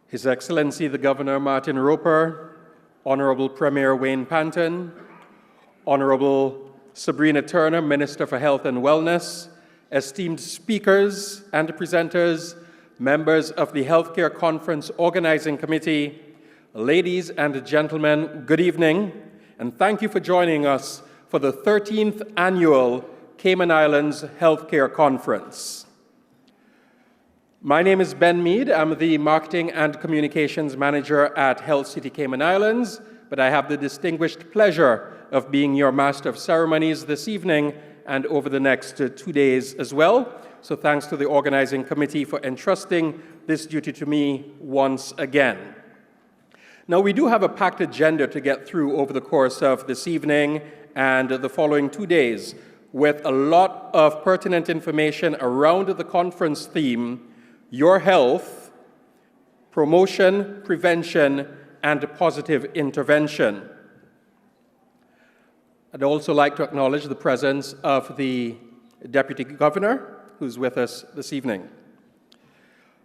His Excellency the Governor Martin Roper, Honorable Premier Wayne Panton, Honorable Sabrina Turner, Minister for Health and Wellness, esteemed speakers and presenters, members of the Healthcare Conference Organizing Committee, ladies and gentlemen, good evening, and thank you for joining us for the 13th Annual Cayman Islands Healthcare Conference. My name is Ben Mead. I'm the Marketing and Communications Manager at Health City Cayman Islands, but I have the distinguished pleasure of being your Master of Ceremonies this evening and over the next 2 days as well. So thanks to the organizing committee for entrusting this duty to me once again. Now, we do have a packed agenda to get through over the course of this evening and the following 2 days, with a lot of pertinent information around the conference theme, Your Health, Promotion, Prevention, and Positive Intervention. I'd also like to acknowledge the presence of the Deputy Governor, who's with us this evening.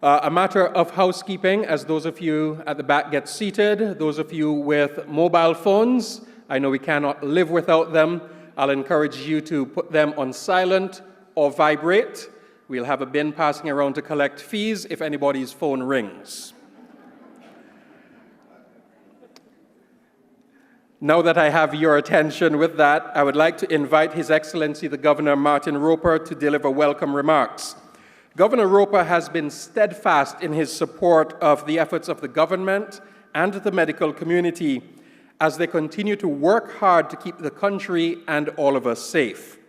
A matter of housekeeping, as those of you at the back get seated, those of you with mobile phones, I know we cannot live without them. I'll encourage you to put them on silent or vibrate. We'll have a bin passing around to collect fees if anybody's phone rings. Now that I have your attention with that, I would like to invite His Excellency the Governor Martin Roper to deliver welcome remarks. Governor Roper has been steadfast in his support of the efforts of the government and the medical community as they continue to work hard to keep the country and all of us safe.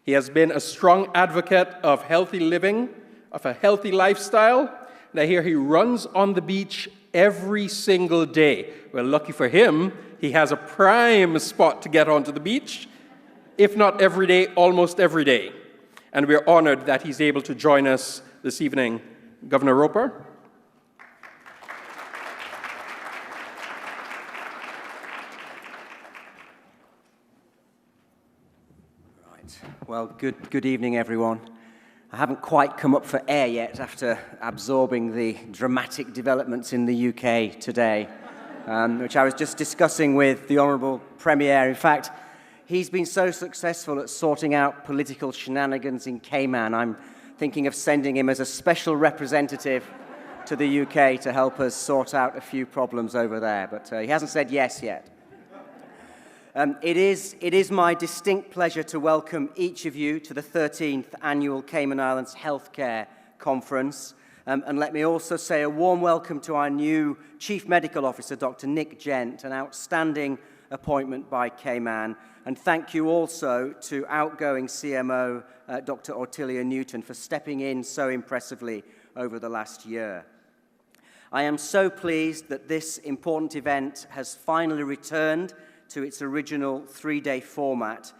He has been a strong advocate of healthy living, of a healthy lifestyle, and I hear he runs on the beach every single day. Well, lucky for him, he has a prime spot to get onto the beach, if not every day, almost every day. And we're honored that he's able to join us this evening. Governor Roper. Well, good evening, everyone. I haven't quite come up for air yet after absorbing the dramatic developments in the UK today, which I was just discussing with the Honourable Premier. In fact, he's been so successful at sorting out political shenanigans in Cayman, I'm thinking of sending him as a special representative to the UK to help us sort out a few problems over there, but he hasn't said yes yet. It is my distinct pleasure to welcome each of you to the 13th Annual Cayman Islands Healthcare Conference. And let me also say a warm welcome to our new Chief Medical Officer, Dr. Nick Gent, an outstanding appointment by Cayman. And thank you also to outgoing CMO, Dr. Ortilia Newton, for stepping in so impressively over the last year. I am so pleased that this important event has finally returned to its original 3-day format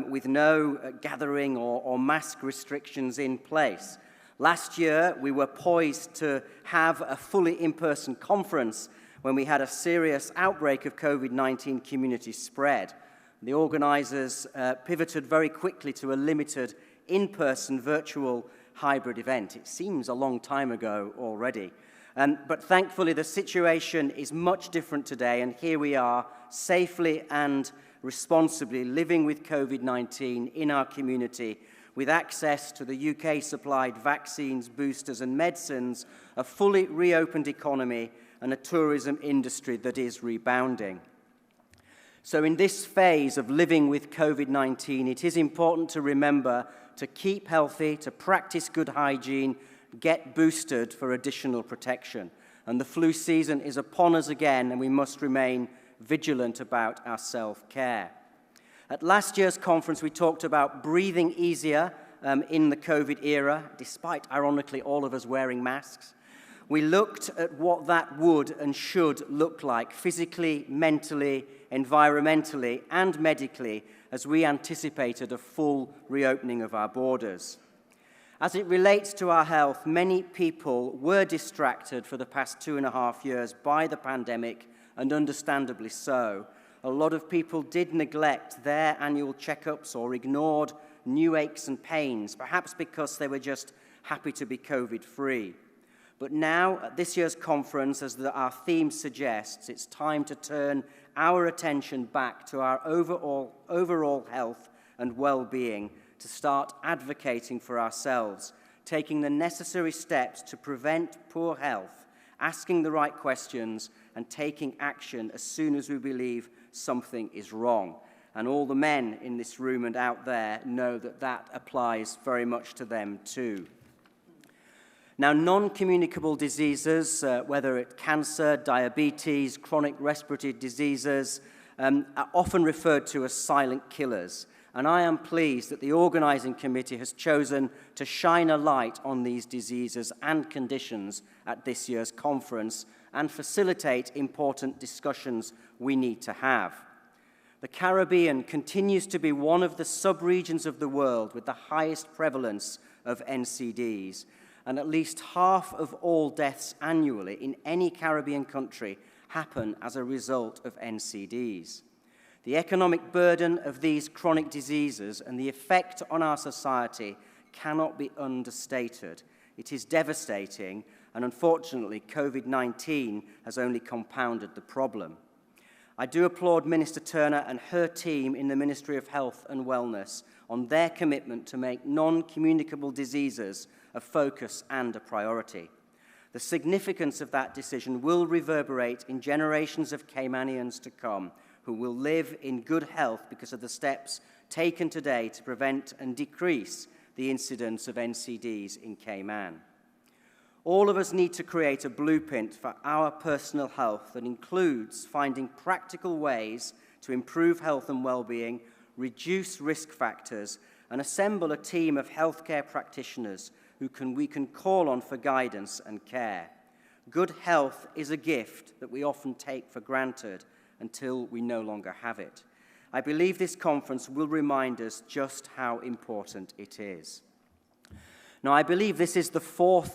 with no gathering or mask restrictions in place. Last year, we were poised to have a fully in-person conference when we had a serious outbreak of COVID-19 community spread. The organizers pivoted very quickly to a limited in-person virtual hybrid event. It seems a long time ago already. But thankfully, the situation is much different today, and here we are, safely and responsibly living with COVID-19 in our community, with access to the UK-supplied vaccines, boosters, and medicines, a fully reopened economy, and a tourism industry that is rebounding. So in this phase of living with COVID-19, it is important to remember to keep healthy, to practice good hygiene, get boosted for additional protection. And the flu season is upon us again, and we must remain vigilant about our self-care. At last year's conference, we talked about breathing easier in the COVID era, despite, ironically, all of us wearing masks. We looked at what that would and should look like physically, mentally, environmentally, and medically as we anticipated a full reopening of our borders. As it relates to our health, many people were distracted for the past 2.5 years by the pandemic, and understandably so. A lot of people did neglect their annual checkups or ignored new aches and pains, perhaps because they were just happy to be COVID-free. But now, at this year's conference, as our theme suggests, it's time to turn our attention back to our overall health and well-being, to start advocating for ourselves, taking the necessary steps to prevent poor health, asking the right questions, and taking action as soon as we believe something is wrong. And all the men in this room and out there know that that applies very much to them too. Now, non-communicable diseases, whether it's cancer, diabetes, chronic respiratory diseases, are often referred to as silent killers. And I am pleased that the organising committee has chosen to shine a light on these diseases and conditions at this year's conference and facilitate important discussions we need to have. The Caribbean continues to be one of the sub-regions of the world with the highest prevalence of NCDs, and at least half of all deaths annually in any Caribbean country happen as a result of NCDs. The economic burden of these chronic diseases and the effect on our society cannot be understated. It is devastating, and unfortunately, COVID-19 has only compounded the problem. I do applaud Minister Turner and her team in the Ministry of Health and Wellness on their commitment to make non-communicable diseases a focus and a priority. The significance of that decision will reverberate in generations of Caymanians to come, who will live in good health because of the steps taken today to prevent and decrease the incidence of NCDs in Cayman. All of us need to create a blueprint for our personal health that includes finding practical ways to improve health and well-being, reduce risk factors, and assemble a team of healthcare practitioners we can call on for guidance and care. Good health is a gift that we often take for granted until we no longer have it. I believe this conference will remind us just how important it is. Now, I believe this is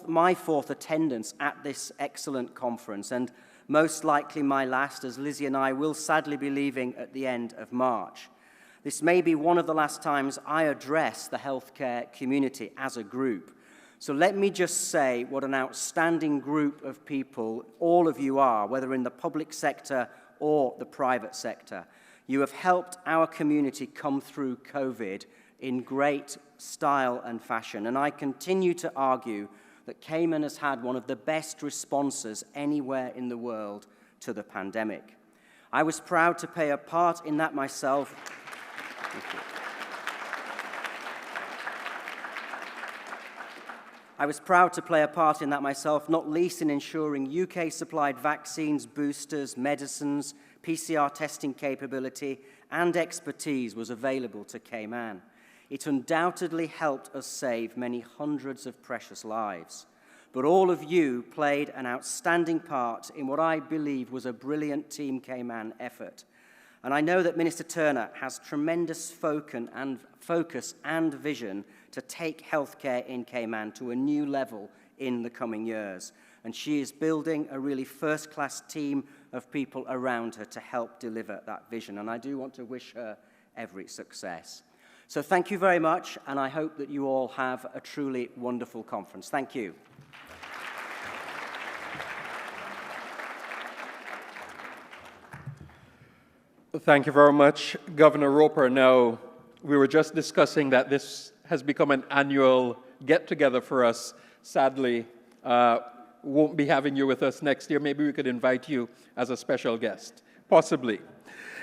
my fourth attendance at this excellent conference, and most likely my last, as Lizzie and I will sadly be leaving at the end of March. This may be one of the last times I address the healthcare community as a group. So let me just say what an outstanding group of people all of you are, whether in the public sector or the private sector. You have helped our community come through COVID in great style and fashion, and I continue to argue that Cayman has had one of the best responses anywhere in the world to the pandemic. I was proud to play a part in that myself. Thank you. I was proud to play a part in that myself, not least in ensuring UK-supplied vaccines, boosters, medicines, PCR testing capability, and expertise was available to Cayman. It undoubtedly helped us save many hundreds of precious lives. But all of you played an outstanding part in what I believe was a brilliant Team Cayman effort. And I know that Minister Turner has tremendous focus and vision to take healthcare in Cayman to a new level in the coming years. And she is building a really first-class team of people around her to help deliver that vision. And I do want to wish her every success. So thank you very much, and I hope that you all have a truly wonderful conference. Thank you. Thank you very much, Governor Roper. Now, we were just discussing that this has become an annual get-together for us. Sadly, won't be having you with us next year. Maybe we could invite you as a special guest, possibly.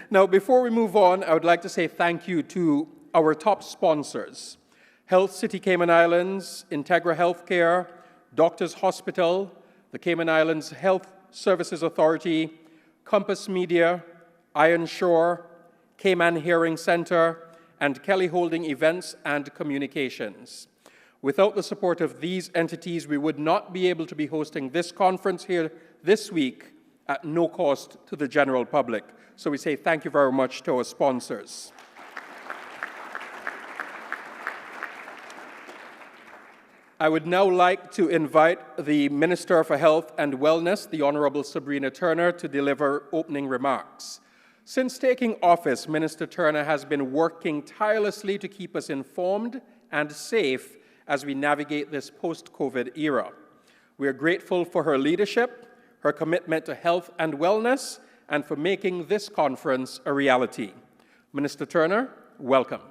Now, before we move on, I would like to say thank you to our top sponsors: Health City Cayman Islands, Integra Healthcare, Doctors Hospital, the Cayman Islands Health Services Authority, Compass Media, Iron Shore, Cayman Hearing Center, and Kelly Holding Events and Communications. Without the support of these entities, we would not be able to be hosting this conference here this week at no cost to the general public. So we say thank you very much to our sponsors. I would now like to invite the Minister for Health and Wellness, the Honorable Sabrina Turner, to deliver opening remarks. Since taking office, Minister Turner has been working tirelessly to keep us informed and safe as we navigate this post-COVID era. We are grateful for her leadership, her commitment to health and wellness, and for making this conference a reality. Minister Turner, welcome.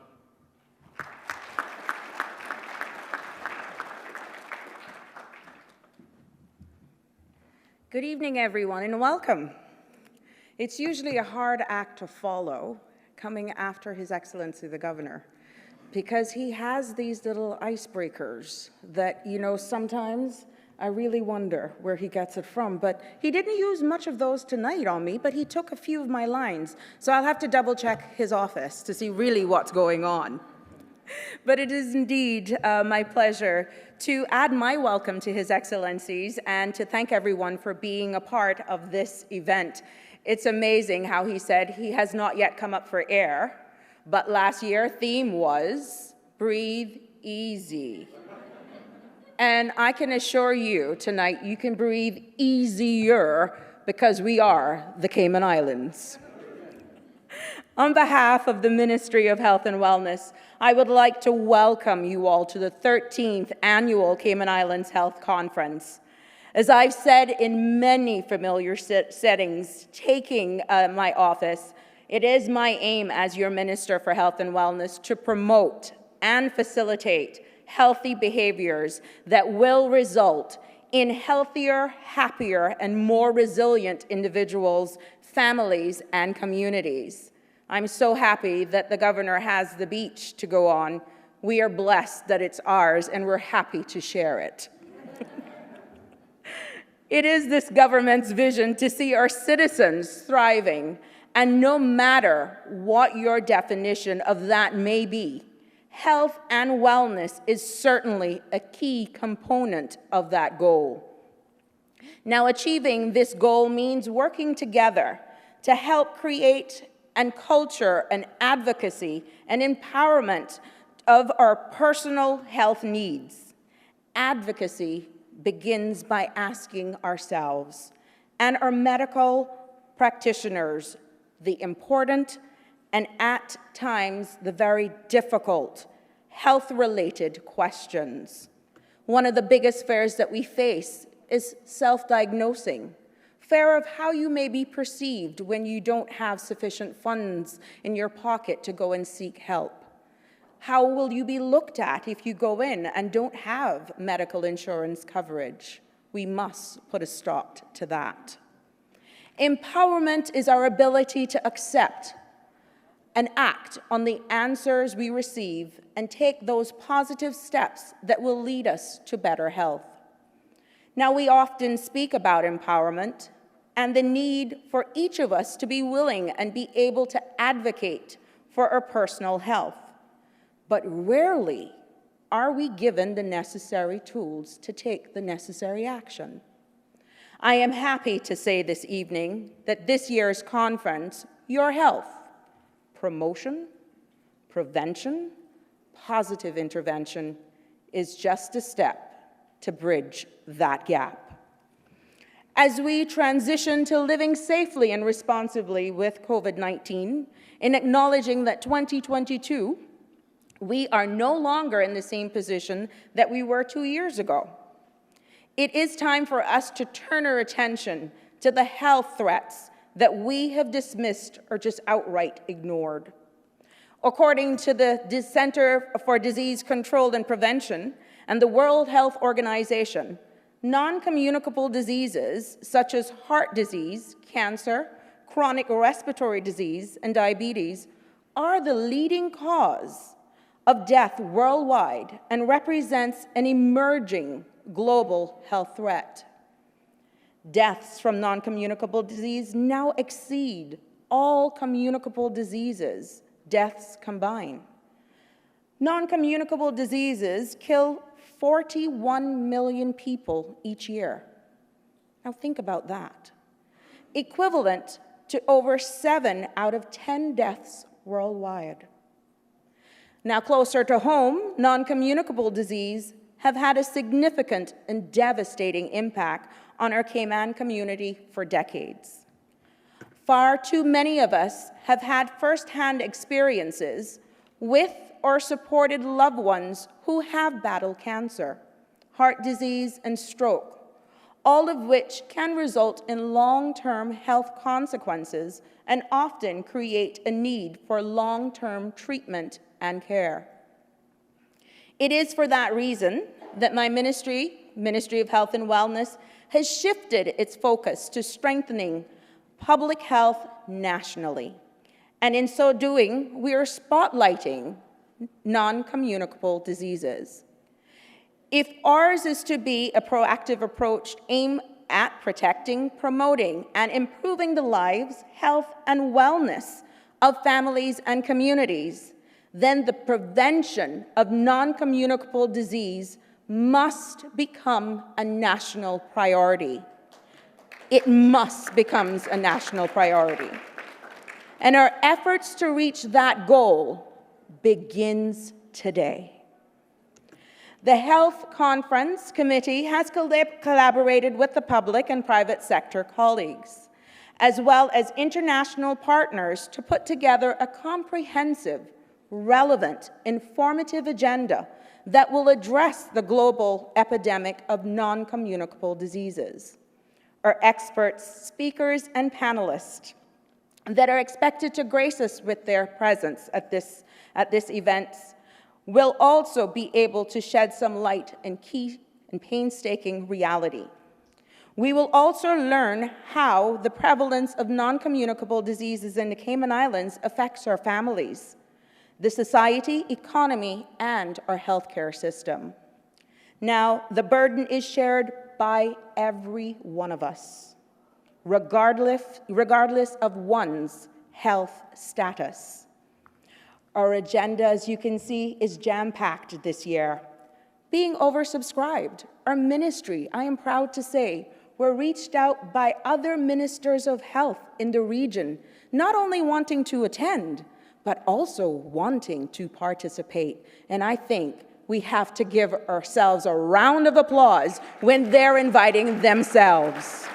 Good evening, everyone, and welcome. It's usually a hard act to follow, coming after His Excellency the Governor, because he has these little icebreakers that, sometimes I really wonder where he gets it from. But he didn't use much of those tonight on me, but he took a few of my lines. So I'll have to double-check his office to see really what's going on. But it is indeed my pleasure to add my welcome to His Excellencies and to thank everyone for being a part of this event. It's amazing how he said he has not yet come up for air, but last year theme was breathe easy. And I can assure you tonight you can breathe easier because we are the Cayman Islands. On behalf of the Ministry of Health and Wellness, I would like to welcome you all to the 13th Annual Cayman Islands Health Conference. As I've said in many familiar settings, taking my office, it is my aim as your Minister for Health and Wellness to promote and facilitate healthy behaviors that will result in healthier, happier, and more resilient individuals, families, and communities. I'm so happy that the Governor has the beach to go on. We are blessed that it's ours, and we're happy to share it. It is this government's vision to see our citizens thriving, and no matter what your definition of that may be, health and wellness is certainly a key component of that goal. Now, achieving this goal means working together to help create and culture and advocacy and empowerment of our personal health needs. Advocacy begins by asking ourselves and our medical practitioners the important and at times the very difficult health-related questions. One of the biggest fears that we face is self-diagnosing. Fear of how you may be perceived when you don't have sufficient funds in your pocket to go and seek help. How will you be looked at if you go in and don't have medical insurance coverage? We must put a stop to that. Empowerment is our ability to accept and act on the answers we receive and take those positive steps that will lead us to better health. Now, we often speak about empowerment and the need for each of us to be willing and be able to advocate for our personal health. But rarely are we given the necessary tools to take the necessary action. I am happy to say this evening that this year's conference, Your Health, Promotion, Prevention, Positive Intervention, is just a step to bridge that gap. As we transition to living safely and responsibly with COVID-19, in acknowledging that 2022, we are no longer in the same position that we were 2 years ago. It is time for us to turn our attention to the health threats that we have dismissed or just outright ignored. According to the Center for Disease Control and Prevention and the World Health Organization, non-communicable diseases such as heart disease, cancer, chronic respiratory disease, and diabetes are the leading cause of death worldwide and represents an emerging global health threat. Deaths from non-communicable disease now exceed all communicable diseases, deaths combined. Non-communicable diseases kill 41 million people each year. Now think about that. Equivalent to over 7 out of 10 deaths worldwide. Now closer to home, non-communicable disease have had a significant and devastating impact on our Cayman community for decades. Far too many of us have had firsthand experiences with or supported loved ones who have battled cancer, heart disease, and stroke, all of which can result in long-term health consequences and often create a need for long-term treatment and care. It is for that reason that my Ministry of Health and Wellness, has shifted its focus to strengthening public health nationally. And in so doing, we are spotlighting non-communicable diseases. If ours is to be a proactive approach aimed at protecting, promoting, and improving the lives, health, and wellness of families and communities, then the prevention of non-communicable disease must become a national priority. It must become a national priority. And our efforts to reach that goal begins today. The Health Conference Committee has collaborated with the public and private sector colleagues, as well as international partners, to put together a comprehensive, relevant, informative agenda that will address the global epidemic of non-communicable diseases. Our experts, speakers, and panelists that are expected to grace us with their presence at this event will also be able to shed some light on key and painstaking reality. We will also learn how the prevalence of non-communicable diseases in the Cayman Islands affects our families, the society, economy, and our healthcare system. Now, the burden is shared by every one of us, regardless of one's health status. Our agenda, as you can see, is jam-packed this year. Being oversubscribed, our ministry, I am proud to say, were reached out by other ministers of health in the region, not only wanting to attend, but also wanting to participate. And I think we have to give ourselves a round of applause when they're inviting themselves.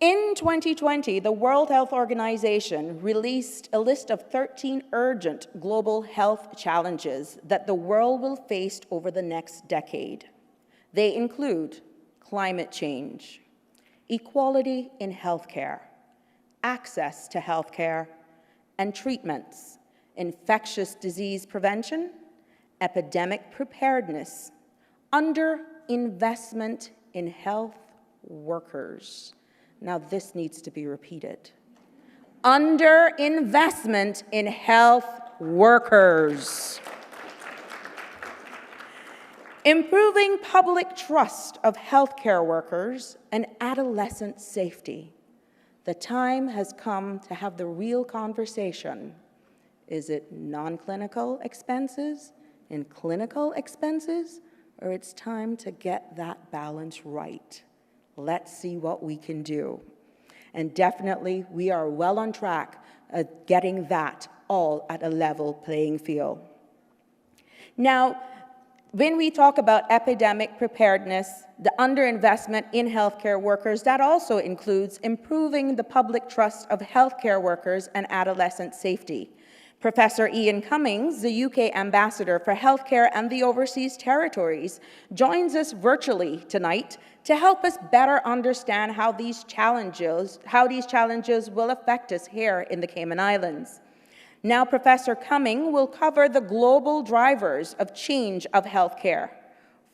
In 2020, the World Health Organization released a list of 13 urgent global health challenges that the world will face over the next decade. They include climate change, equality in healthcare, access to healthcare and treatments, infectious disease prevention, epidemic preparedness, underinvestment in health workers. Now, this needs to be repeated. Underinvestment in health workers. Improving public trust of healthcare workers and adolescent safety. The time has come to have the real conversation. Is it non-clinical expenses and clinical expenses, or it's time to get that balance right? Let's see what we can do. And definitely, we are well on track at getting that all at a level playing field. Now, when we talk about epidemic preparedness, the underinvestment in healthcare workers, that also includes improving the public trust of healthcare workers and adolescent safety. Professor Ian Cummings, the UK Ambassador for Healthcare and the Overseas Territories, joins us virtually tonight to help us better understand how these challenges will affect us here in the Cayman Islands. Now, Professor Cummings will cover the global drivers of change of healthcare,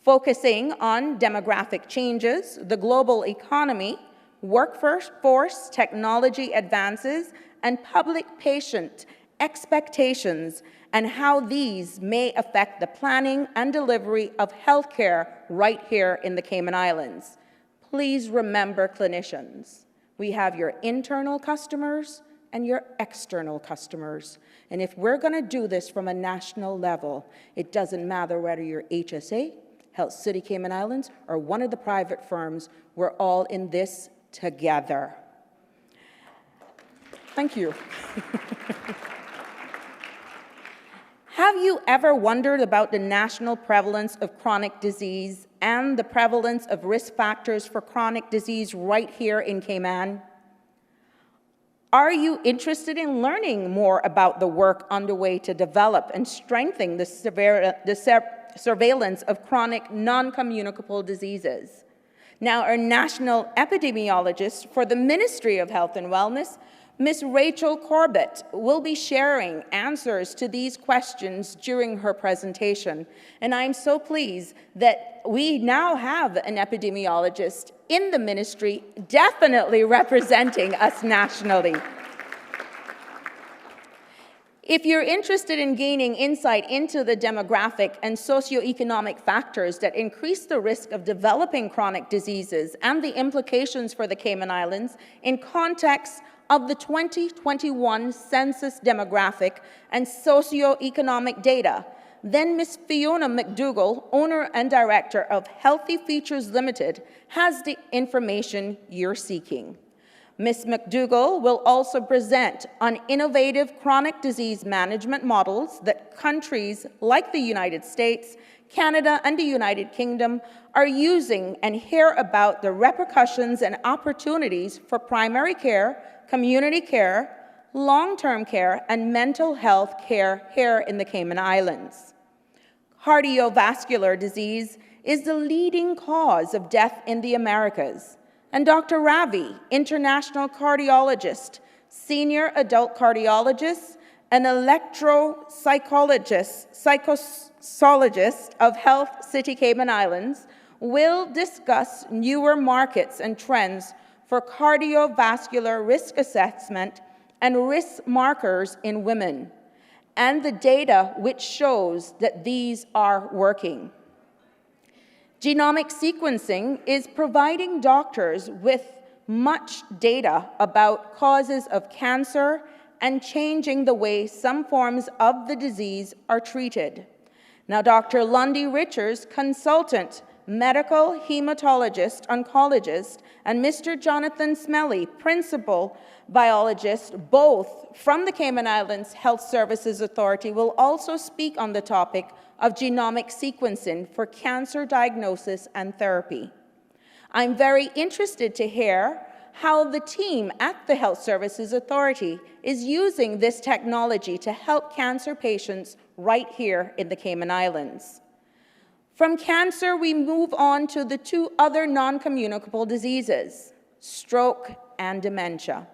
focusing on demographic changes, the global economy, workforce technology advances, and public patient expectations, and how these may affect the planning and delivery of healthcare right here in the Cayman Islands. Please remember, clinicians, we have your internal customers and your external customers. And if we're going to do this from a national level, it doesn't matter whether you're HSA, Health City Cayman Islands, or one of the private firms, we're all in this together. Thank you. Have you ever wondered about the national prevalence of chronic disease and the prevalence of risk factors for chronic disease right here in Cayman? Are you interested in learning more about the work underway to develop and strengthen the surveillance of chronic non-communicable diseases. Now, our national epidemiologist for the Ministry of Health and Wellness, Ms. Rachel Corbett, will be sharing answers to these questions during her presentation. And I'm so pleased that we now have an epidemiologist in the ministry, definitely representing us nationally. If you're interested in gaining insight into the demographic and socioeconomic factors that increase the risk of developing chronic diseases and the implications for the Cayman Islands in context of the 2021 census demographic and socioeconomic data, then Ms. Fiona McDougall, owner and director of Healthy Features Limited, has the information you're seeking. Ms. McDougall will also present on innovative chronic disease management models that countries like the United States, Canada, and the United Kingdom are using, and hear about the repercussions and opportunities for primary care, community care, long-term care, and mental health care here in the Cayman Islands. Cardiovascular disease is the leading cause of death in the Americas. And Dr. Ravi, international cardiologist, senior adult cardiologist, and psychologist of Health City Cayman Islands, will discuss newer markets and trends for cardiovascular risk assessment and risk markers in women, and the data which shows that these are working. Genomic sequencing is providing doctors with much data about causes of cancer and changing the way some forms of the disease are treated. Now, Dr. Lundy Richards, consultant, medical hematologist, oncologist, and Mr. Jonathan Smelly, principal biologist, both from the Cayman Islands Health Services Authority, will also speak on the topic of genomic sequencing for cancer diagnosis and therapy. I'm very interested to hear how the team at the Health Services Authority is using this technology to help cancer patients right here in the Cayman Islands. From cancer, we move on to the two other non-communicable diseases, stroke and dementia.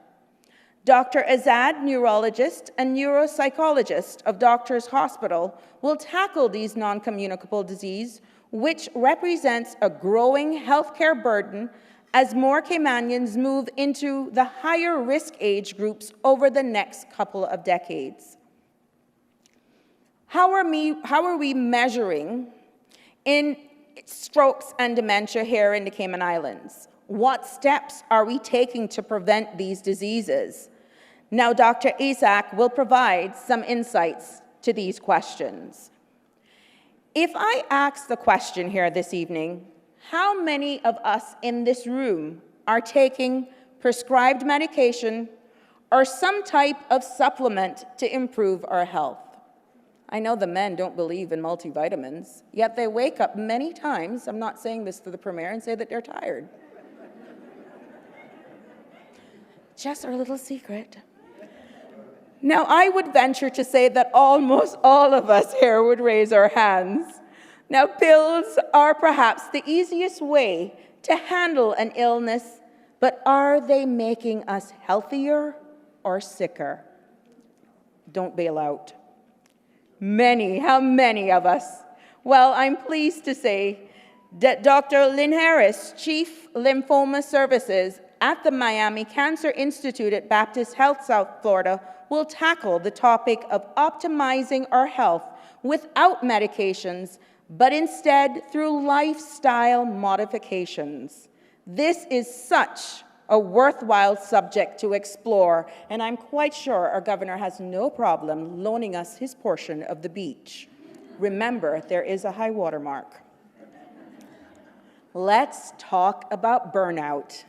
Dr. Azad, neurologist and neuropsychologist of Doctors Hospital, will tackle these non-communicable diseases, which represents a growing healthcare burden as more Caymanians move into the higher risk age groups over the next couple of decades. How are we measuring in strokes and dementia here in the Cayman Islands? What steps are we taking to prevent these diseases? Now, Dr. Isaac will provide some insights to these questions. If I ask the question here this evening, how many of us in this room are taking prescribed medication or some type of supplement to improve our health? I know the men don't believe in multivitamins, yet they wake up many times, I'm not saying this to the Premier, and say that they're tired. Just our little secret. Now, I would venture to say that almost all of us here would raise our hands. Now, pills are perhaps the easiest way to handle an illness, but are they making us healthier or sicker? Don't bail out. How many of us? Well, I'm pleased to say that Dr. Lynn Harris, Chief Lymphoma Services at the Miami Cancer Institute at Baptist Health South Florida, will tackle the topic of optimizing our health without medications, but instead through lifestyle modifications. This is such a worthwhile subject to explore, and I'm quite sure our governor has no problem loaning us his portion of the beach. Remember, there is a high water mark. Let's talk about burnout.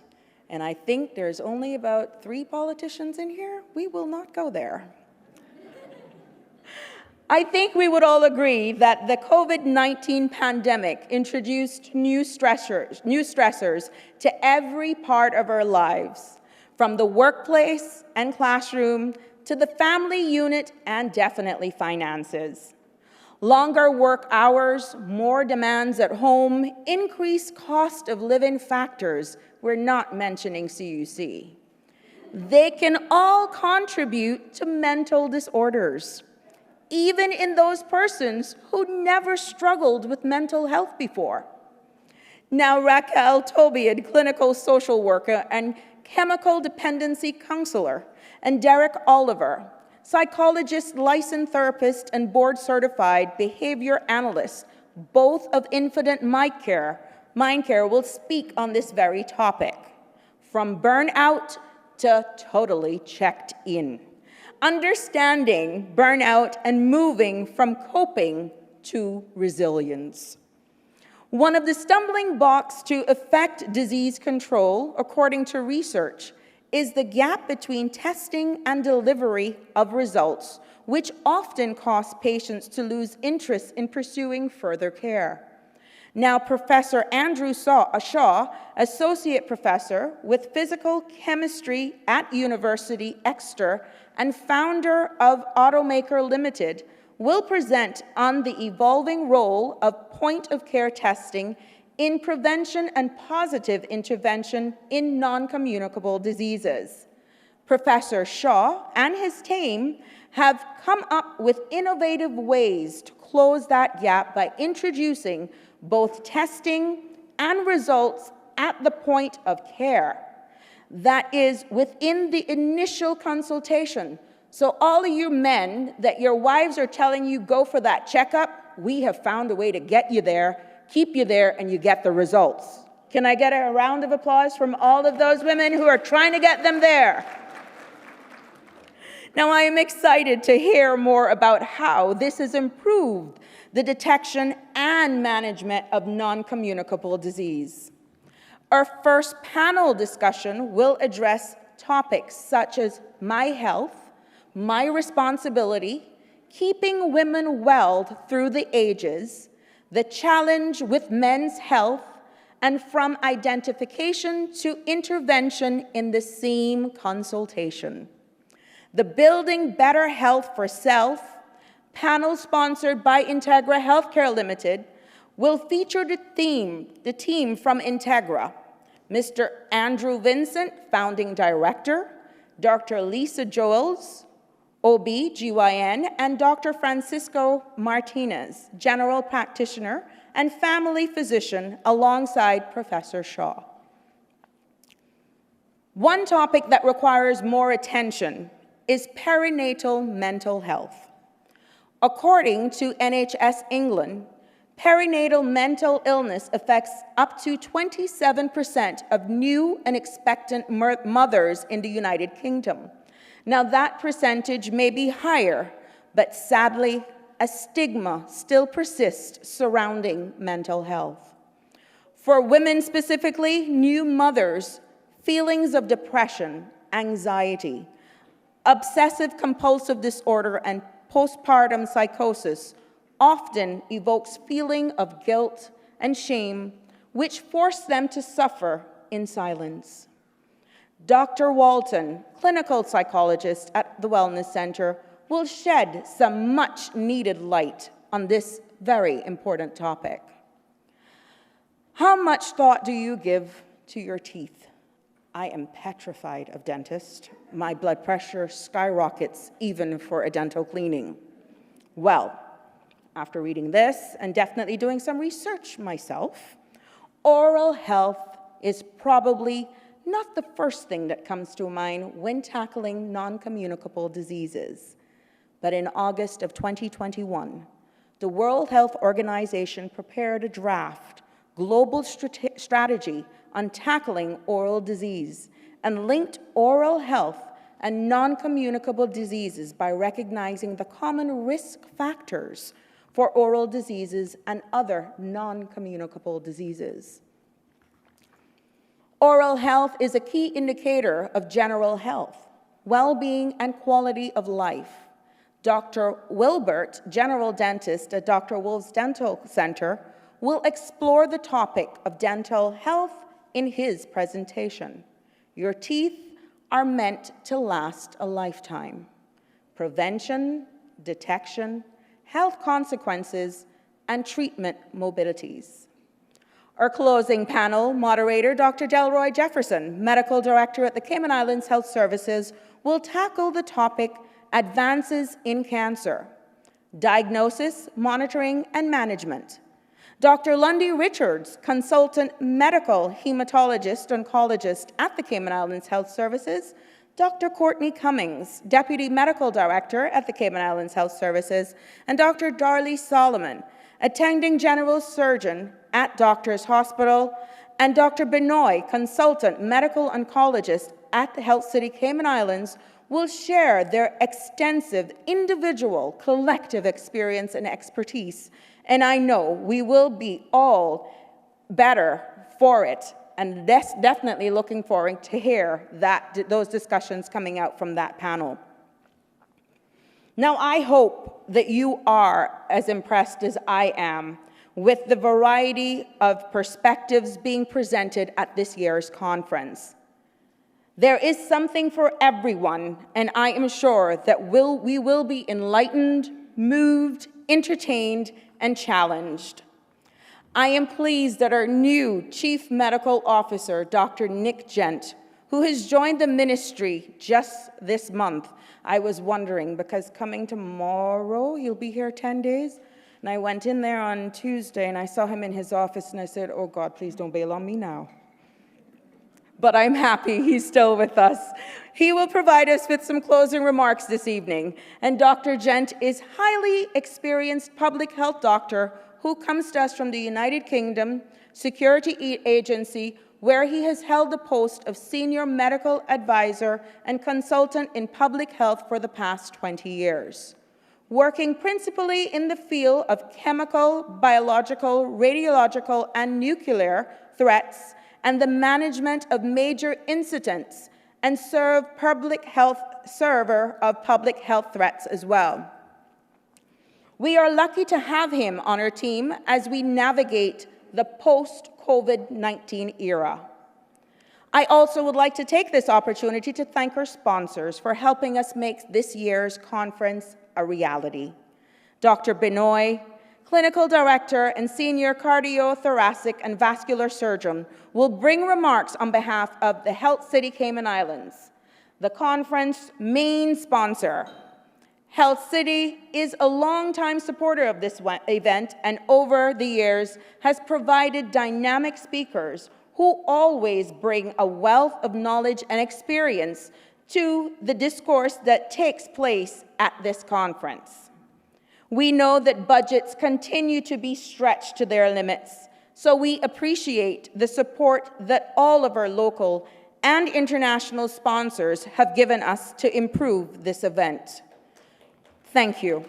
And I think there's only about 3 politicians in here. We will not go there. I think we would all agree that the COVID-19 pandemic introduced new stressors to every part of our lives, from the workplace and classroom to the family unit and definitely finances. Longer work hours, more demands at home, increased cost of living factors. We're not mentioning CUC. They can all contribute to mental disorders, even in those persons who never struggled with mental health before. Now, Raquel Tobiad, clinical social worker and chemical dependency counselor, and Derek Oliver, psychologist, licensed therapist, and board-certified behavior analyst, both of Infinite Mind Care, will speak on this very topic, from burnout to totally checked in, understanding burnout and moving from coping to resilience. One of the stumbling blocks to effect disease control, according to research, is the gap between testing and delivery of results, which often cause patients to lose interest in pursuing further care. Now, Professor Andrew Shaw, Associate Professor with Physical Chemistry at University Exeter and founder of Automaker Limited, will present on the evolving role of point-of-care testing in prevention and positive intervention in non-communicable diseases. Professor Shaw and his team have come up with innovative ways to close that gap by introducing both testing and results at the point of care. That is, within the initial consultation. So all of you men that your wives are telling you go for that checkup, we have found a way to get you there, keep you there, and you get the results. Can I get a round of applause from all of those women who are trying to get them there? Now, I am excited to hear more about how this has improved the detection and management of non-communicable disease. Our first panel discussion will address topics such as my health, my responsibility, keeping women well through the ages, the challenge with men's health, and from identification to intervention in the same consultation. The Building Better Health for Self panel sponsored by Integra Healthcare Limited will feature the team from Integra, Mr. Andrew Vincent, founding director, Dr. Lisa Joels, OB/GYN, and Dr. Francisco Martinez, general practitioner and family physician, alongside Professor Shaw. One topic that requires more attention is perinatal mental health. According to NHS England, perinatal mental illness affects up to 27% of new and expectant mothers in the United Kingdom. Now, that percentage may be higher, but sadly, a stigma still persists surrounding mental health. For women specifically, new mothers, feelings of depression, anxiety, obsessive-compulsive disorder, and postpartum psychosis often evokes feeling of guilt and shame, which force them to suffer in silence. Dr. Walton, clinical psychologist at the Wellness Center, will shed some much-needed light on this very important topic. How much thought do you give to your teeth? I am petrified of dentists. My blood pressure skyrockets even for a dental cleaning. Well, after reading this and definitely doing some research myself, oral health is probably not the first thing that comes to mind when tackling non-communicable diseases. But in August of 2021, the World Health Organization prepared a draft global strategy on tackling oral disease and linked oral health and non-communicable diseases by recognizing the common risk factors for oral diseases and other non-communicable diseases. Oral health is a key indicator of general health, well-being, and quality of life. Dr. Wilbert, general dentist at Dr. Wolf's Dental Center, will explore the topic of dental health in his presentation. Your teeth are meant to last a lifetime. Prevention, detection, health consequences, and treatment mobilities. Our closing panel moderator, Dr. Delroy Jefferson, Medical Director at the Cayman Islands Health Services, will tackle the topic Advances in Cancer, Diagnosis, Monitoring, and Management. Dr. Lundy Richards, Consultant Medical Hematologist Oncologist at the Cayman Islands Health Services, Dr. Courtney Cummings, Deputy Medical Director at the Cayman Islands Health Services, and Dr. Darley Solomon, Attending General Surgeon at Doctors Hospital, and Dr. Benoit, Consultant Medical Oncologist at the Health City Cayman Islands, will share their extensive individual, collective experience and expertise. And I know we will be all better for it, and definitely looking forward to hear those discussions coming out from that panel. Now, I hope that you are as impressed as I am with the variety of perspectives being presented at this year's conference. There is something for everyone, and I am sure that we will be enlightened, moved, entertained, and challenged. I am pleased that our new Chief Medical Officer, Dr. Nick Gent, who has joined the ministry just this month. I was wondering, because coming tomorrow, he'll be here 10 days, and I went in there on Tuesday, and I saw him in his office, and I said, oh God, please don't bail on me now. But I'm happy he's still with us. He will provide us with some closing remarks this evening, and Dr. Gent is highly experienced public health doctor who comes to us from the United Kingdom Security Agency, where he has held the post of Senior Medical Advisor and Consultant in Public Health for the past 20 years. Working principally in the field of chemical, biological, radiological, and nuclear threats, and the management of major incidents, and server of public health threats as well. We are lucky to have him on our team as we navigate the post-COVID-19 era. I also would like to take this opportunity to thank our sponsors for helping us make this year's conference a reality. Dr. Benoit, Clinical Director and Senior Cardiothoracic and Vascular Surgeon, will bring remarks on behalf of the Health City Cayman Islands, the conference main sponsor. Health City is a longtime supporter of this event, and over the years has provided dynamic speakers who always bring a wealth of knowledge and experience to the discourse that takes place at this conference. We know that budgets continue to be stretched to their limits, so we appreciate the support that all of our local and international sponsors have given us to improve this event. Thank you.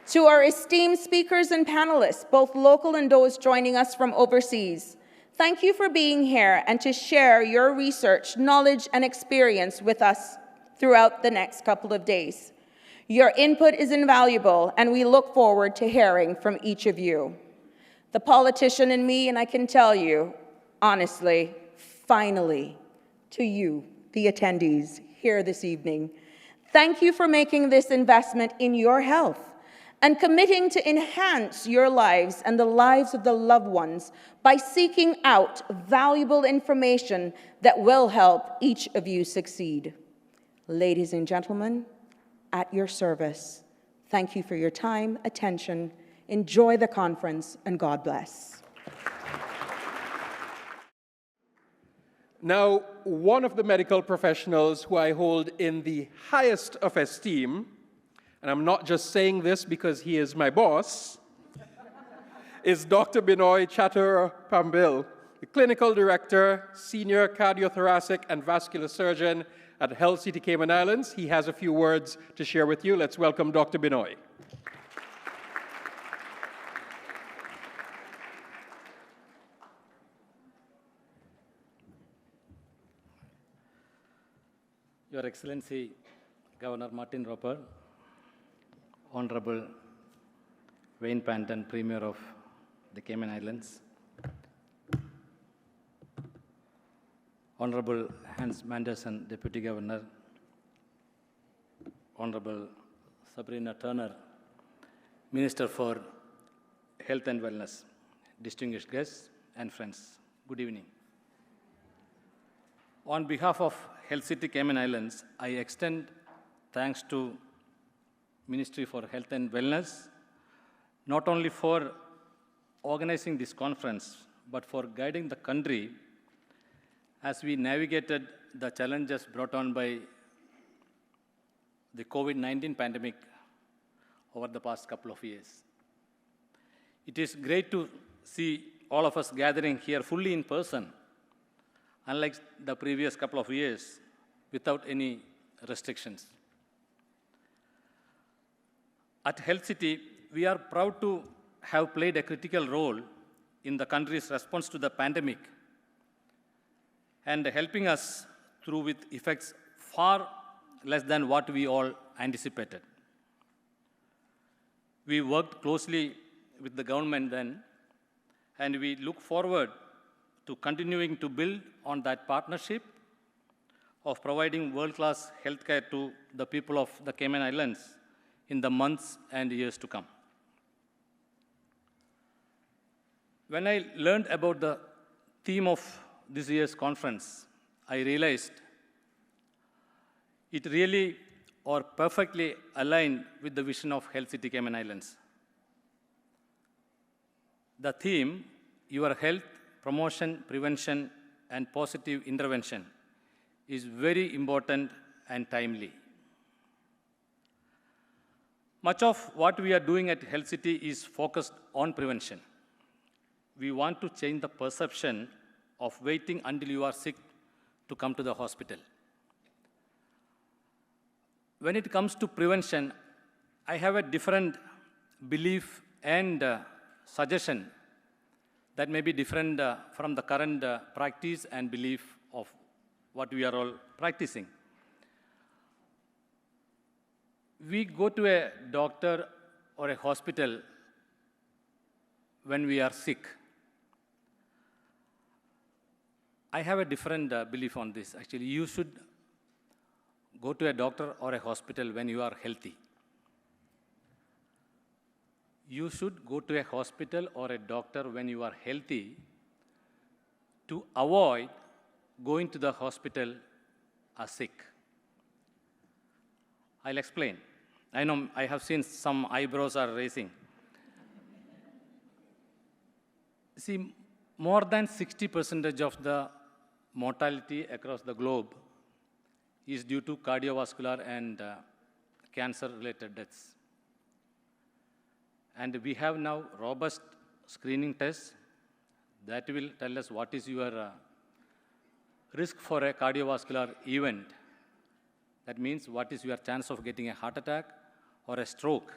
To our esteemed speakers and panelists, both local and those joining us from overseas, thank you for being here and to share your research, knowledge, and experience with us throughout the next couple of days. Your input is invaluable, and we look forward to hearing from each of you. The politician in me, and I can tell you, honestly, finally, to you, the attendees here this evening, thank you for making this investment in your health and committing to enhance your lives and the lives of the loved ones by seeking out valuable information that will help each of you succeed. Ladies and gentlemen, at your service, thank you for your time, attention. Enjoy the conference, and God bless. Now, one of the medical professionals who I hold in the highest of esteem, and I'm not just saying this because he is my boss, is Dr. Benoit Chattoor-Pambil, the Clinical Director, Senior Cardiothoracic and Vascular Surgeon at Health City Cayman Islands. He has a few words to share with you. Let's welcome Dr. Benoit. Your Excellency, Governor Martin Roper, Honorable Wayne Panton, Premier of the Cayman Islands, Honorable Hans Manderson, Deputy Governor, Honorable Sabrina Turner, Minister for Health and Wellness, distinguished guests and friends, good evening. On behalf of Health City Cayman Islands, I extend thanks to Ministry for Health and Wellness, not only for organizing this conference, but for guiding the country as we navigated the challenges brought on by the COVID-19 pandemic over the past couple of years. It is great to see all of us gathering here fully in person, unlike the previous couple of years, without any restrictions. At Health City, we are proud to have played a critical role in the country's response to the pandemic and helping us through with effects far less than what we all anticipated. We worked closely with the government then, and we look forward to continuing to build on that partnership of providing world-class healthcare to the people of the Cayman Islands in the months and years to come. When I learned about the theme of this year's conference, I realized it really or perfectly aligned with the vision of Health City Cayman Islands. The theme, Your Health, Promotion, Prevention, and Positive Intervention, is very important and timely. Much of what we are doing at Health City is focused on prevention. We want to change the perception of waiting until you are sick to come to the hospital. When it comes to prevention, I have a different belief and suggestion that may be different from the current practice and belief of what we are all practicing. We go to a doctor or a hospital when we are sick. I have a different belief on this. Actually, you should go to a doctor or a hospital when you are healthy. You should go to a hospital or a doctor when you are healthy to avoid going to the hospital as sick. I'll explain. I know I have seen some eyebrows are raising. See, more than 60% of the mortality across the globe is due to cardiovascular and cancer-related deaths. And we have now robust screening tests that will tell us what is your risk for a cardiovascular event. That means what is your chance of getting a heart attack or a stroke.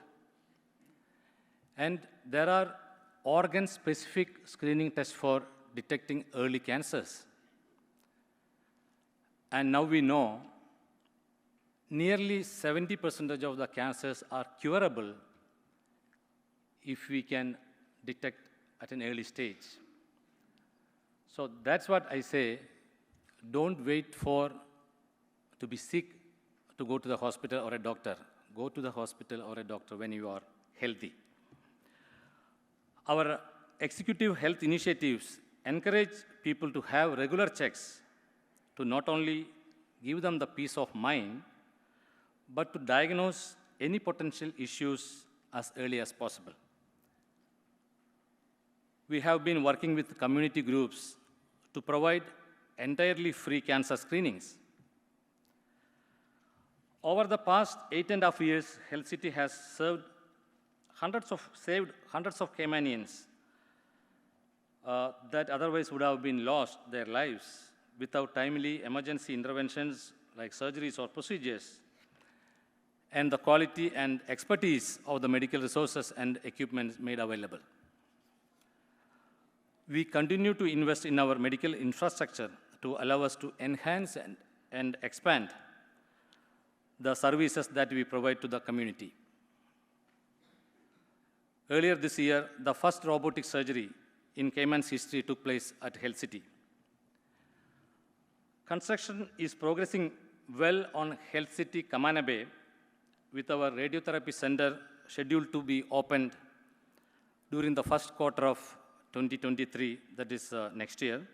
And there are organ-specific screening tests for detecting early cancers. And now we know nearly 70% of the cancers are curable if we can detect at an early stage. So that's what I say, don't wait to be sick to go to the hospital or a doctor. Go to the hospital or a doctor when you are healthy. Our executive health initiatives encourage people to have regular checks to not only give them the peace of mind, but to diagnose any potential issues as early as possible. We have been working with community groups to provide entirely free cancer screenings. Over the past 8.5 years, Health City has saved hundreds of Caymanians that otherwise would have been lost their lives without timely emergency interventions like surgeries or procedures, and the quality and expertise of the medical resources and equipment made available. We continue to invest in our medical infrastructure to allow us to enhance and expand the services that we provide to the community. Earlier this year, the first robotic surgery in Cayman's history took place at Health City. Construction is progressing well on Health City Camana Bay, with our radiotherapy center scheduled to be opened during the first quarter of 2023, that is next year,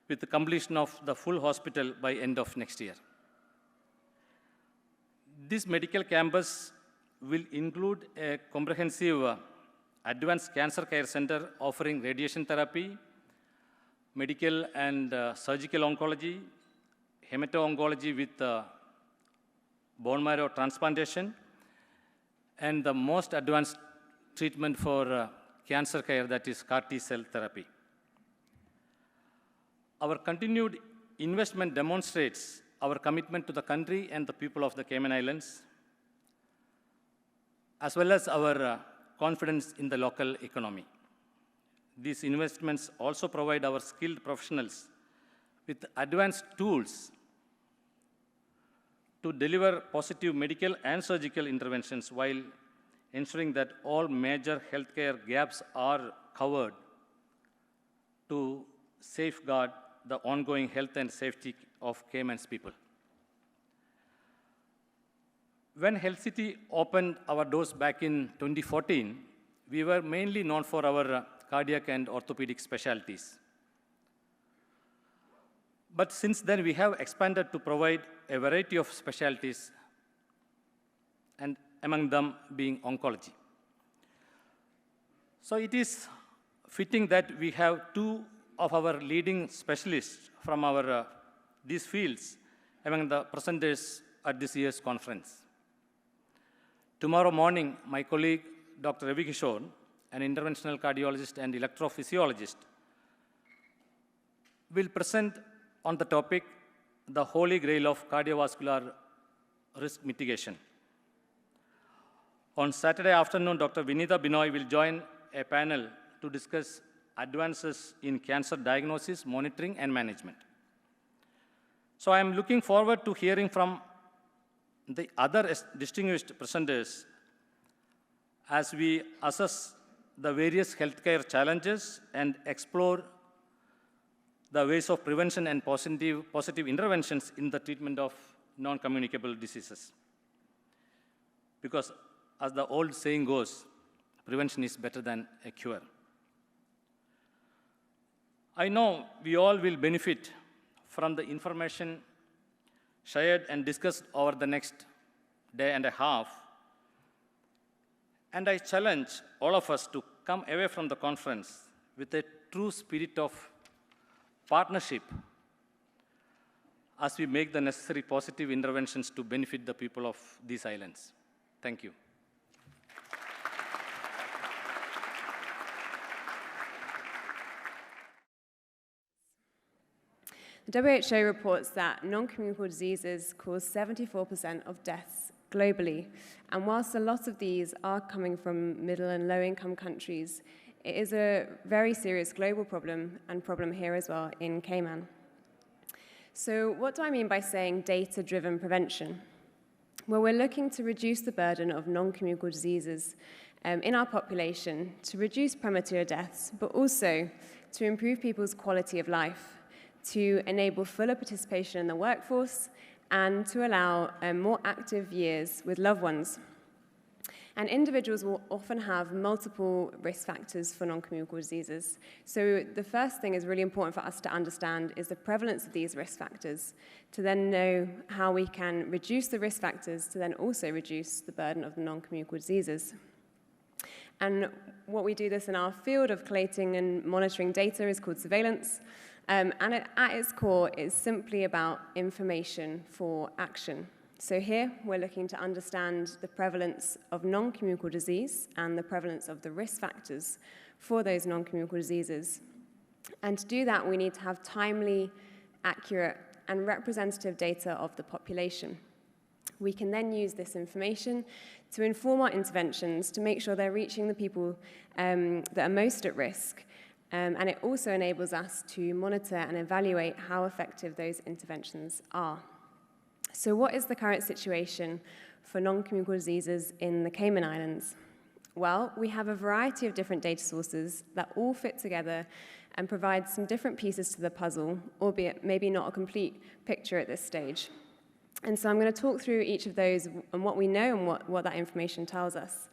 with the completion of the full hospital by end of next year. This medical campus will include a comprehensive advanced cancer care center offering radiation therapy, medical and surgical oncology, hemato-oncology with bone marrow transplantation, and the most advanced treatment for cancer care, that is CAR T-cell therapy. Our continued investment demonstrates our commitment to the country and the people of the Cayman Islands, as well as our confidence in the local economy. These investments also provide our skilled professionals with advanced tools to deliver positive medical and surgical interventions while ensuring that all major healthcare gaps are covered to safeguard the ongoing health and safety of Cayman's people. When Health City opened our doors back in 2014, we were mainly known for our cardiac and orthopedic specialties. But since then, we have expanded to provide a variety of specialties, and among them being oncology. So it is fitting that we have two of our leading specialists from these fields among the presenters at this year's conference. Tomorrow morning, my colleague, Dr. Ravi Kishore, an interventional cardiologist and electrophysiologist, will present on the topic, the holy grail of cardiovascular risk mitigation. On Saturday afternoon, Dr. Vinita Binoy will join a panel to discuss advances in cancer diagnosis, monitoring, and management. So I am looking forward to hearing from the other distinguished presenters as we assess the various healthcare challenges and explore the ways of prevention and positive interventions in the treatment of non-communicable diseases. Because as the old saying goes, prevention is better than a cure. I know we all will benefit from the information shared and discussed over the next day and a half. And I challenge all of us to come away from the conference with a true spirit of partnership as we make the necessary positive interventions to benefit the people of these islands. Thank you. The WHO reports that non-communicable diseases cause 74% of deaths globally. And whilst a lot of these are coming from middle and low-income countries, it is a very serious global problem and problem here as well in Cayman. So what do I mean by saying data-driven prevention? Well, we're looking to reduce the burden of non-communicable diseases in our population, to reduce premature deaths, but also to improve people's quality of life, to enable fuller participation in the workforce, and to allow more active years with loved ones. And individuals will often have multiple risk factors for non-communicable diseases. So the first thing is really important for us to understand is the prevalence of these risk factors, to then know how we can reduce the risk factors to then also reduce the burden of the non-communicable diseases. And what we do this in our field of collating and monitoring data is called surveillance. And at its core, it's simply about information for action. So here, we're looking to understand the prevalence of non-communicable disease and the prevalence of the risk factors for those non-communicable diseases. And to do that, we need to have timely, accurate, and representative data of the population. We can then use this information to inform our interventions to make sure they're reaching the people that are most at risk. And it also enables us to monitor and evaluate how effective those interventions are. So what is the current situation for non-communicable diseases in the Cayman Islands? Well, we have a variety of different data sources that all fit together and provide some different pieces to the puzzle, albeit maybe not a complete picture at this stage. And so I'm going to talk through each of those and what we know and what that information tells us.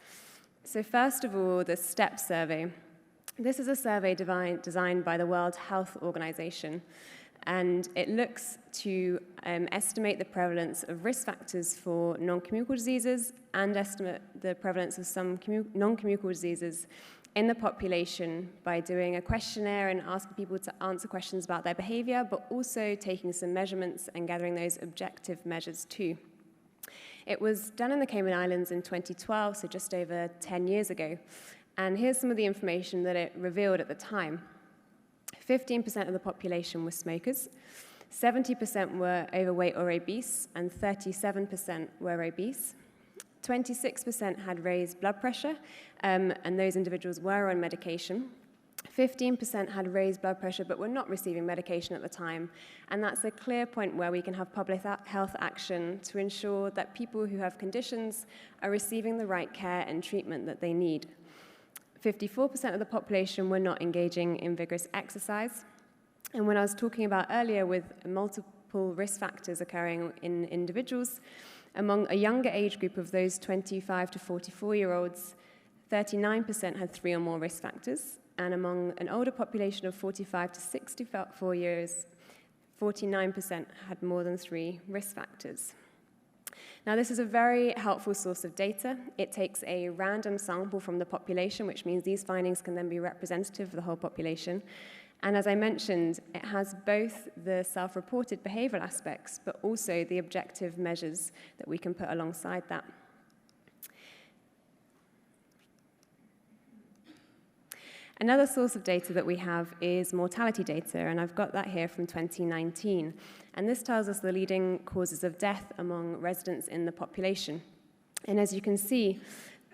So first of all, the STEP survey. This is a survey designed by the World Health Organization, and it looks to estimate the prevalence of risk factors for non-communicable diseases and estimate the prevalence of some non-communicable diseases in the population by doing a questionnaire and asking people to answer questions about their behavior, but also taking some measurements and gathering those objective measures too. It was done in the Cayman Islands in 2012, so just over 10 years ago. And here's some of the information that it revealed at the time. 15% of the population were smokers, 70% were overweight or obese, and 37% were obese. 26% had raised blood pressure, and those individuals were on medication. 15% had raised blood pressure but were not receiving medication at the time, and that's a clear point where we can have public health action to ensure that people who have conditions are receiving the right care and treatment that they need. 54% of the population were not engaging in vigorous exercise, and when I was talking about earlier with multiple risk factors occurring in individuals, among a younger age group of those 25 to 44-year-olds, 39% had 3 or more risk factors, and among an older population of 45 to 64 years, 49% had more than 3 risk factors. Now, this is a very helpful source of data. It takes a random sample from the population, which means these findings can then be representative of the whole population. And as I mentioned, it has both the self-reported behavioral aspects, but also the objective measures that we can put alongside that. Another source of data that we have is mortality data, and I've got that here from 2019. And this tells us the leading causes of death among residents in the population. And as you can see,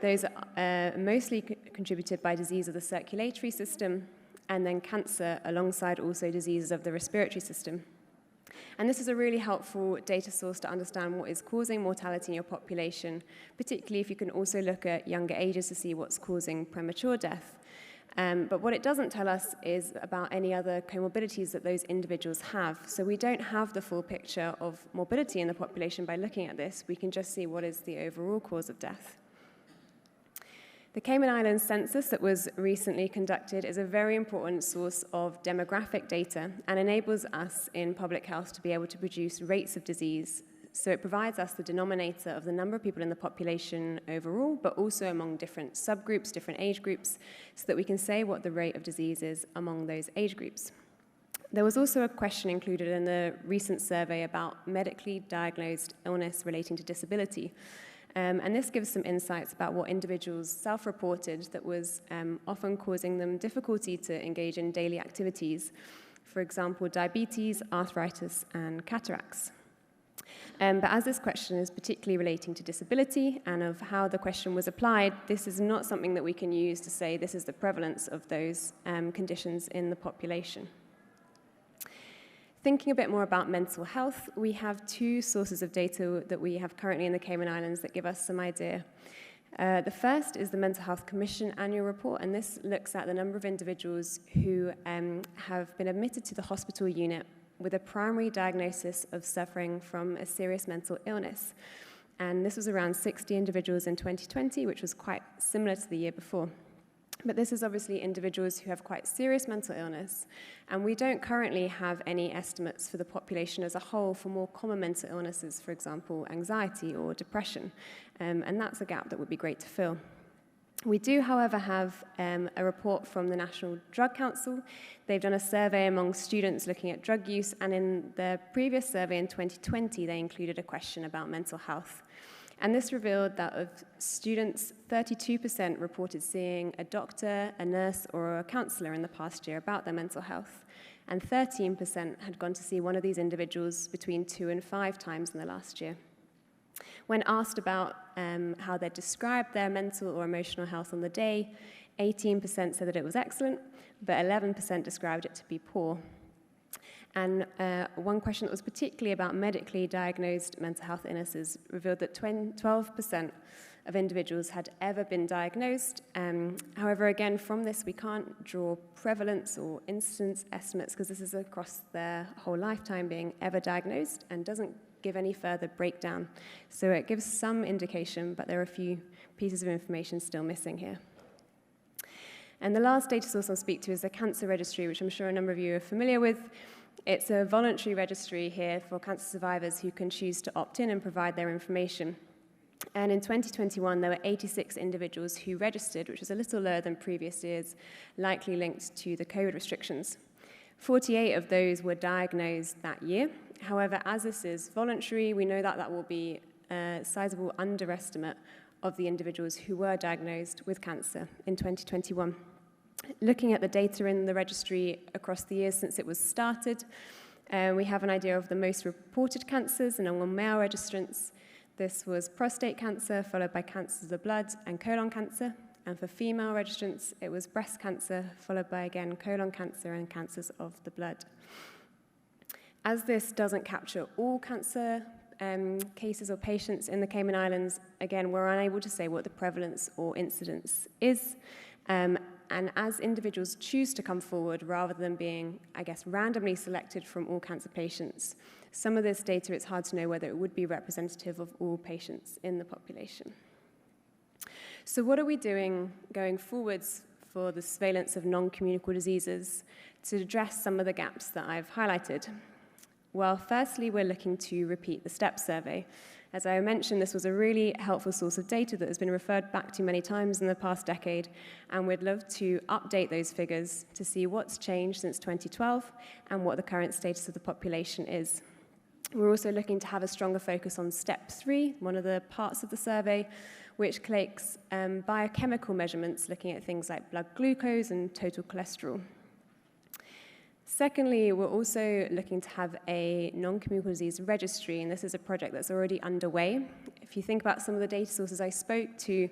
those are mostly contributed by disease of the circulatory system, and then cancer alongside also diseases of the respiratory system. And this is a really helpful data source to understand what is causing mortality in your population, particularly if you can also look at younger ages to see what's causing premature death. But what it doesn't tell us is about any other comorbidities that those individuals have. So we don't have the full picture of morbidity in the population by looking at this. We can just see what is the overall cause of death. The Cayman Islands census that was recently conducted is a very important source of demographic data and enables us in public health to be able to produce rates of disease. So it provides us the denominator of the number of people in the population overall, but also among different subgroups, different age groups, so that we can say what the rate of disease is among those age groups. There was also a question included in the recent survey about medically diagnosed illness relating to disability. And this gives some insights about what individuals self-reported that was often causing them difficulty to engage in daily activities. For example, diabetes, arthritis, and cataracts. But as this question is particularly relating to disability and of how the question was applied, this is not something that we can use to say this is the prevalence of those conditions in the population. Thinking a bit more about mental health, we have 2 sources of data that we have currently in the Cayman Islands that give us some idea. The first is the Mental Health Commission annual report, and this looks at the number of individuals who have been admitted to the hospital unit with a primary diagnosis of suffering from a serious mental illness. And this was around 60 individuals in 2020, which was quite similar to the year before. But this is obviously individuals who have quite serious mental illness, and we don't currently have any estimates for the population as a whole for more common mental illnesses, for example, anxiety or depression, and that's a gap that would be great to fill. We do, however, have a report from the National Drug Council. They've done a survey among students looking at drug use, and in their previous survey in 2020, they included a question about mental health. And this revealed that of students, 32% reported seeing a doctor, a nurse, or a counselor in the past year about their mental health, and 13% had gone to see one of these individuals between 2 and 5 times in the last year. When asked about how they described their mental or emotional health on the day, 18% said that it was excellent, but 11% described it to be poor. And one question that was particularly about medically diagnosed mental health illnesses revealed that 12% of individuals had ever been diagnosed. However, again, from this, we can't draw prevalence or incidence estimates because this is across their whole lifetime being ever diagnosed and doesn't give any further breakdown. So it gives some indication, but there are a few pieces of information still missing here. And the last data source I'll speak to is the cancer registry, which I'm sure a number of you are familiar with. It's a voluntary registry here for cancer survivors who can choose to opt in and provide their information. And in 2021, there were 86 individuals who registered, which was a little lower than previous years, likely linked to the COVID restrictions. 48 of those were diagnosed that year. However, as this is voluntary, we know that that will be a sizable underestimate of the individuals who were diagnosed with cancer in 2021. Looking at the data in the registry across the years since it was started, we have an idea of the most reported cancers among male registrants. This was prostate cancer, followed by cancers of the blood and colon cancer. And for female registrants, it was breast cancer, followed by, again, colon cancer and cancers of the blood. As this doesn't capture all cancer cases or patients in the Cayman Islands, again, we're unable to say what the prevalence or incidence is. And as individuals choose to come forward rather than being, I guess, randomly selected from all cancer patients, some of this data, it's hard to know whether it would be representative of all patients in the population. So what are we doing going forwards for the surveillance of non-communicable diseases to address some of the gaps that I've highlighted? Well, firstly, we're looking to repeat the STEP survey. As I mentioned, this was a really helpful source of data that has been referred back to many times in the past decade, and we'd love to update those figures to see what's changed since 2012 and what the current status of the population is. We're also looking to have a stronger focus on Step 3, one of the parts of the survey, which collects biochemical measurements looking at things like blood glucose and total cholesterol. Secondly, we're also looking to have a non-communicable disease registry, and this is a project that's already underway. If you think about some of the data sources I spoke to,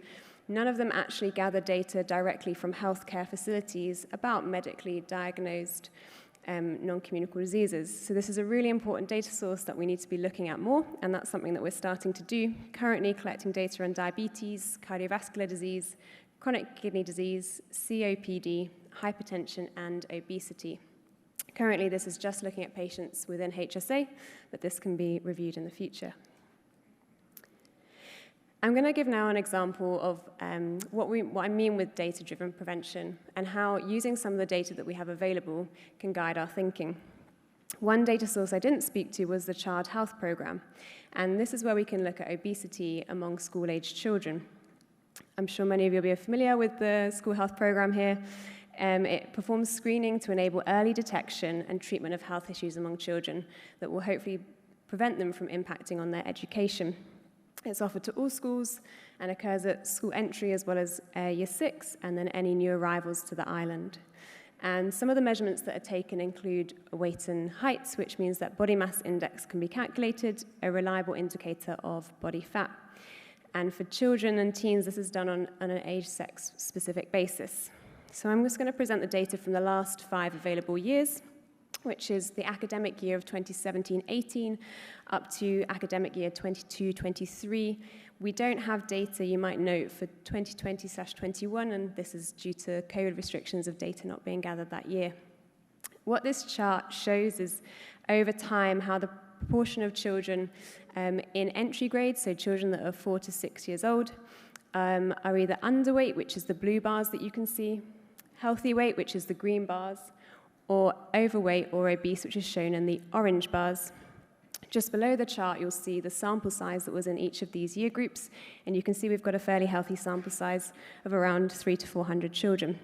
none of them actually gather data directly from healthcare facilities about medically diagnosed non-communicable diseases. So this is a really important data source that we need to be looking at more, and that's something that we're starting to do, currently collecting data on diabetes, cardiovascular disease, chronic kidney disease, COPD, hypertension, and obesity. Currently, this is just looking at patients within HSA, but this can be reviewed in the future. I'm going to give now an example of what I mean with data-driven prevention and how using some of the data that we have available can guide our thinking. One data source I didn't speak to was the Child Health Programme, and this is where we can look at obesity among school-aged children. I'm sure many of you will be familiar with the School Health Programme here. It performs screening to enable early detection and treatment of health issues among children that will hopefully prevent them from impacting on their education. It's offered to all schools and occurs at school entry as well as Year 6 and then any new arrivals to the island. And some of the measurements that are taken include weight and height, which means that body mass index can be calculated, a reliable indicator of body fat. And for children and teens, this is done on an age-sex specific basis. So I'm just going to present the data from the last 5 available years, which is the academic year of 2017-18 up to academic year 22-23. We don't have data, you might note, for 2020/21, and this is due to COVID restrictions of data not being gathered that year. What this chart shows is, over time, how the proportion of children in entry grades, so children that are 4 to 6 years old, are either underweight, which is the blue bars that you can see, healthy weight, which is the green bars, or overweight or obese, which is shown in the orange bars. Just below the chart, you'll see the sample size that was in each of these year groups, and you can see we've got a fairly healthy sample size of around 300 to 400 children.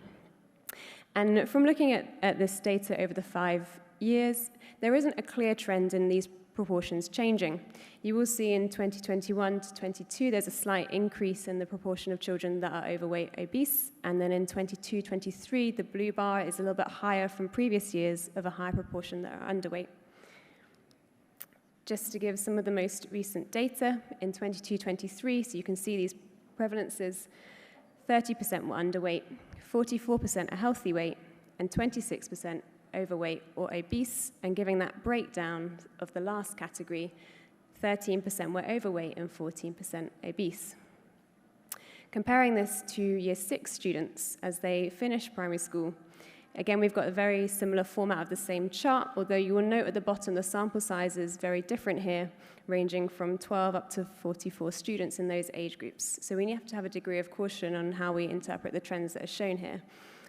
And from looking at this data over the 5 years, there isn't a clear trend in these proportions changing. You will see in 2021 to 22, there's a slight increase in the proportion of children that are overweight, obese, and then in 22-23, the blue bar is a little bit higher from previous years of a higher proportion that are underweight. Just to give some of the most recent data, in 22-23, so you can see these prevalences, 30% were underweight, 44% are healthy weight, and 26% overweight or obese, and giving that breakdown of the last category, 13% were overweight and 14% obese. Comparing this to Year 6 students as they finish primary school, Again, we've got a very similar format of the same chart, although you will note at the bottom the sample size is very different here, ranging from 12 up to 44 students in those age groups. So we have to have a degree of caution on how we interpret the trends that are shown here.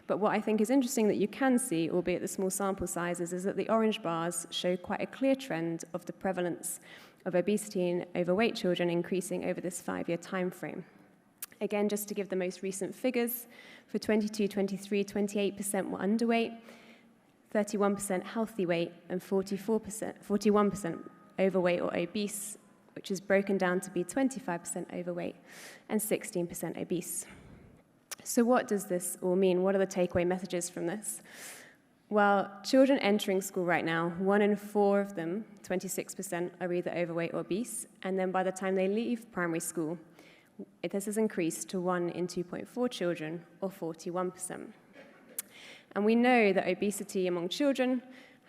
But what I think is interesting that you can see, albeit the small sample sizes, is that the orange bars show quite a clear trend of the prevalence of obesity in overweight children increasing over this 5-year time frame. Again, just to give the most recent figures, for 22-23, 28% were underweight, 31% healthy weight, and 41% overweight or obese, which is broken down to be 25% overweight and 16% obese. So what does this all mean? What are the takeaway messages from this? Well, children entering school right now, 1 in 4 of them, 26%, are either overweight or obese, and then by the time they leave primary school, this has increased to 1 in 2.4 children, or 41%. And we know that obesity among children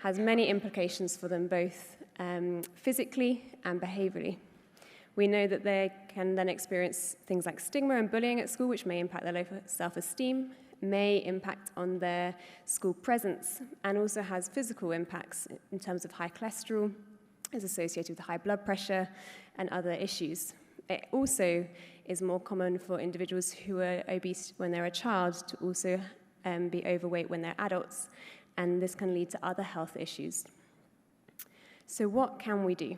has many implications for them, both physically and behaviorally. We know that they can then experience things like stigma and bullying at school, which may impact their low self-esteem, may impact on their school presence, and also has physical impacts in terms of high cholesterol, is associated with high blood pressure and other issues. It also is more common for individuals who are obese when they're a child to also be overweight when they're adults, and this can lead to other health issues. So what can we do?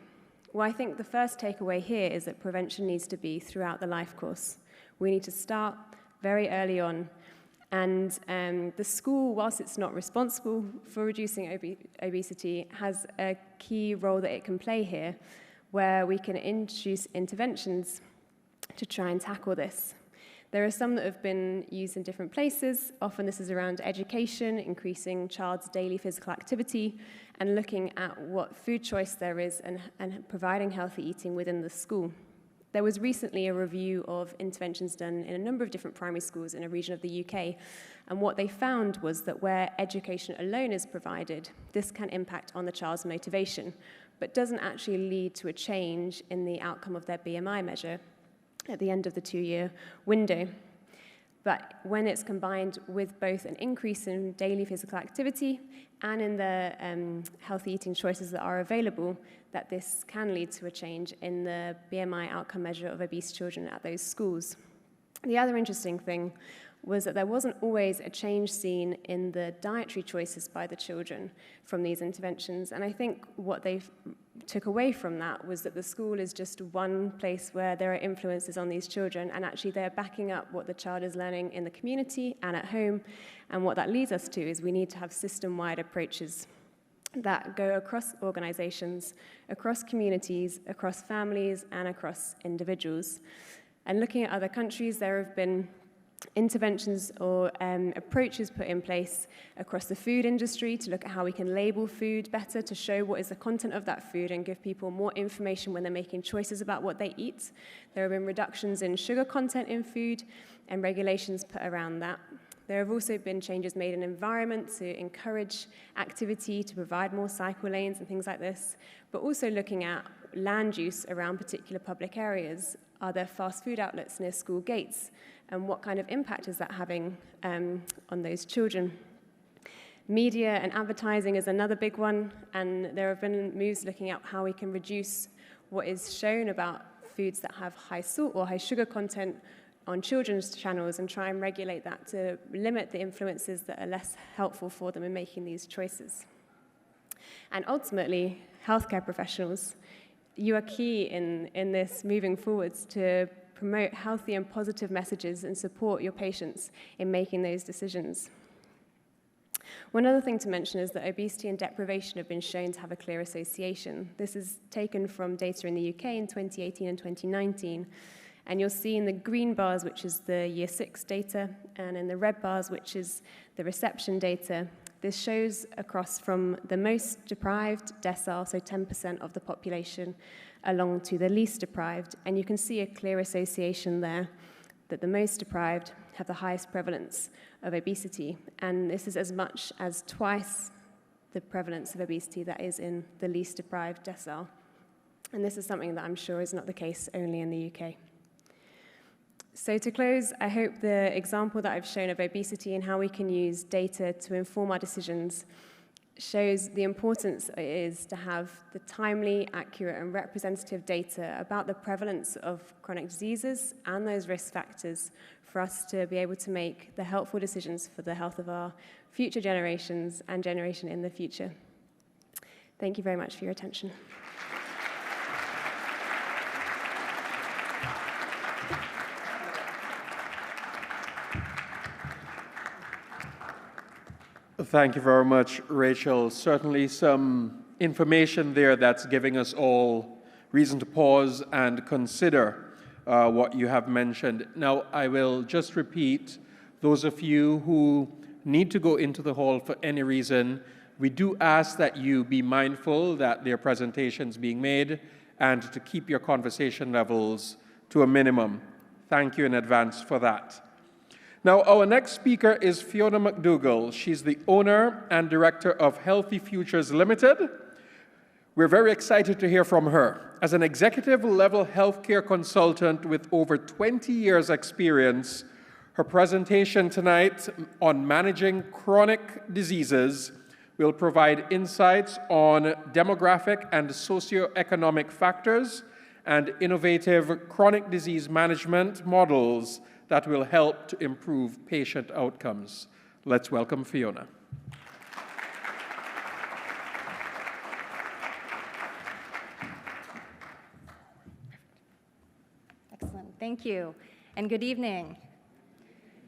Well, I think the first takeaway here is that prevention needs to be throughout the life course. We need to start very early on, and the school, whilst it's not responsible for reducing obesity, has a key role that it can play here, where we can introduce interventions to try and tackle this. There are some that have been used in different places. Often this is around education, increasing child's daily physical activity, and looking at what food choice there is and providing healthy eating within the school. There was recently a review of interventions done in a number of different primary schools in a region of the UK, and what they found was that where education alone is provided, this can impact on the child's motivation, but doesn't actually lead to a change in the outcome of their BMI measure at the end of the 2-year window. But when it's combined with both an increase in daily physical activity and in the healthy eating choices that are available, that this can lead to a change in the BMI outcome measure of obese children at those schools. The other interesting thing was that there wasn't always a change seen in the dietary choices by the children from these interventions. And I think what they took away from that was that the school is just one place where there are influences on these children, and actually they're backing up what the child is learning in the community and at home. And what that leads us to is we need to have system-wide approaches that go across organizations, across communities, across families, and across individuals. And looking at other countries, there have been interventions or approaches put in place across the food industry to look at how we can label food better to show what is the content of that food and give people more information when they're making choices about what they eat. There have been reductions in sugar content in food and regulations put around that. There have also been changes made in environment to encourage activity, to provide more cycle lanes and things like this, but also looking at land use around particular public areas. Are there fast food outlets near school gates? And what kind of impact is that having on those children? Media and advertising is another big one, and there have been moves looking at how we can reduce what is shown about foods that have high salt or high sugar content on children's channels and try and regulate that to limit the influences that are less helpful for them in making these choices. And ultimately, healthcare professionals, you are key in this moving forwards to promote healthy and positive messages and support your patients in making those decisions. One other thing to mention is that obesity and deprivation have been shown to have a clear association. This is taken from data in the UK in 2018 and 2019. And you'll see in the green bars, which is the Year 6 data, and in the red bars, which is the reception data, this shows across from the most deprived decile, so 10% of the population, along to the least deprived. And you can see a clear association there that the most deprived have the highest prevalence of obesity. And this is as much as twice the prevalence of obesity that is in the least deprived decile. And this is something that I'm sure is not the case only in the UK. So to close, I hope the example that I've shown of obesity and how we can use data to inform our decisions shows the importance it is to have the timely, accurate and representative data about the prevalence of chronic diseases and those risk factors for us to be able to make the helpful decisions for the health of our future generations and generation in the future. Thank you very much for your attention. Thank you very much, Rachel. Certainly some information there that's giving us all reason to pause and consider what you have mentioned. Now, I will just repeat, those of you who need to go into the hall for any reason, we do ask that you be mindful that there are presentations being made and to keep your conversation levels to a minimum. Thank you in advance for that. Now, our next speaker is Fiona McDougall. She's the owner and director of Healthy Futures Limited. We're very excited to hear from her. As an executive-level healthcare consultant with over 20 years' experience, her presentation tonight on managing chronic diseases will provide insights on demographic and socioeconomic factors and innovative chronic disease management models that will help to improve patient outcomes. Let's welcome Fiona. Excellent, thank you, and good evening.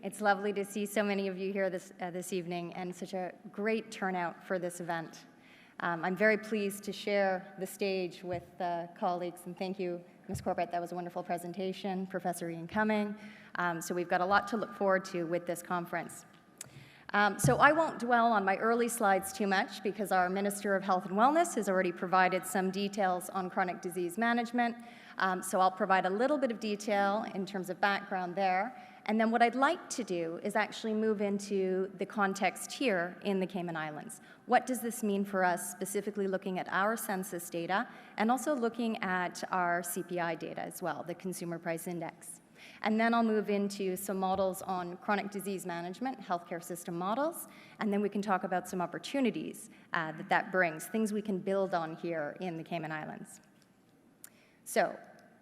It's lovely to see so many of you here this evening and such a great turnout for this event. I'm very pleased to share the stage with colleagues, and thank you, Ms. Corbett, that was a wonderful presentation, Professor Ian Cumming. So we've got a lot to look forward to with this conference. So I won't dwell on my early slides too much because our Minister of Health and Wellness has already provided some details on chronic disease management. So I'll provide a little bit of detail in terms of background there. And then what I'd like to do is actually move into the context here in the Cayman Islands. What does this mean for us, specifically looking at our census data and also looking at our CPI data as well, the Consumer Price Index. And then I'll move into some models on chronic disease management, healthcare system models, and then we can talk about some opportunities that brings, things we can build on here in the Cayman Islands. So,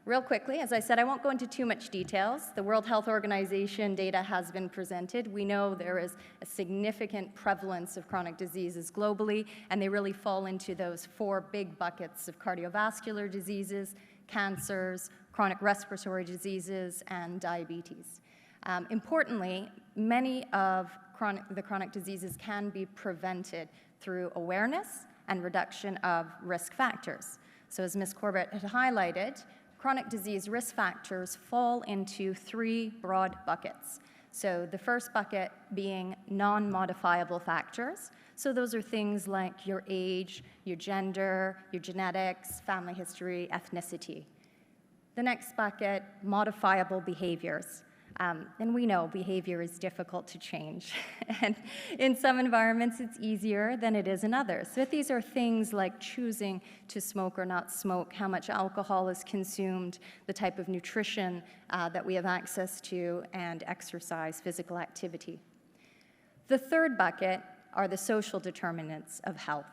real quickly, as I said, I won't go into too much details. The World Health Organization data has been presented. We know there is a significant prevalence of chronic diseases globally, and they really fall into those 4 big buckets of cardiovascular diseases, cancers, chronic respiratory diseases, and diabetes. Importantly, many of the chronic diseases can be prevented through awareness and reduction of risk factors. So as Ms. Corbett had highlighted, chronic disease risk factors fall into 3 broad buckets. So the first bucket being non-modifiable factors. So those are things like your age, your gender, your genetics, family history, ethnicity. The next bucket, modifiable behaviors. And we know behavior is difficult to change. And in some environments, it's easier than it is in others. So these are things like choosing to smoke or not smoke, how much alcohol is consumed, the type of nutrition that we have access to, and exercise, physical activity. The third bucket are the social determinants of health.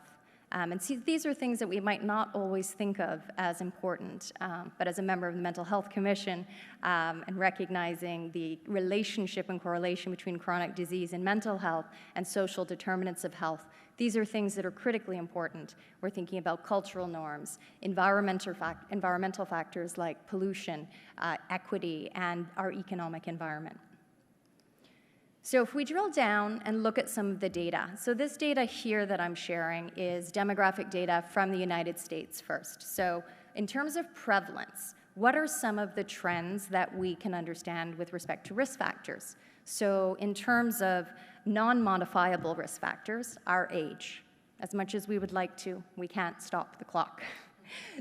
And see, these are things that we might not always think of as important, but as a member of the Mental Health Commission and recognizing the relationship and correlation between chronic disease and mental health and social determinants of health, these are things that are critically important. We're thinking about cultural norms, environmental factors like pollution, equity, and our economic environment. So if we drill down and look at some of the data, so this data here that I'm sharing is demographic data from the United States first. So in terms of prevalence, what are some of the trends that we can understand with respect to risk factors? So in terms of non-modifiable risk factors, our age. As much as we would like to, we can't stop the clock.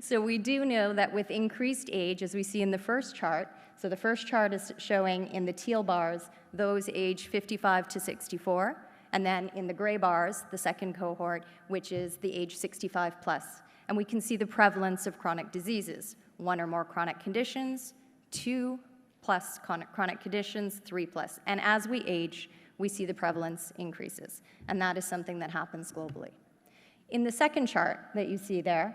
So we do know that with increased age, as we see in the first chart, so the first chart is showing in the teal bars those aged 55 to 64, and then in the gray bars, the second cohort, which is the age 65 plus. And we can see the prevalence of chronic diseases, 1 or more chronic conditions, 2+ plus chronic conditions, 3 plus. And as we age, we see the prevalence increases. And that is something that happens globally. In the second chart that you see there,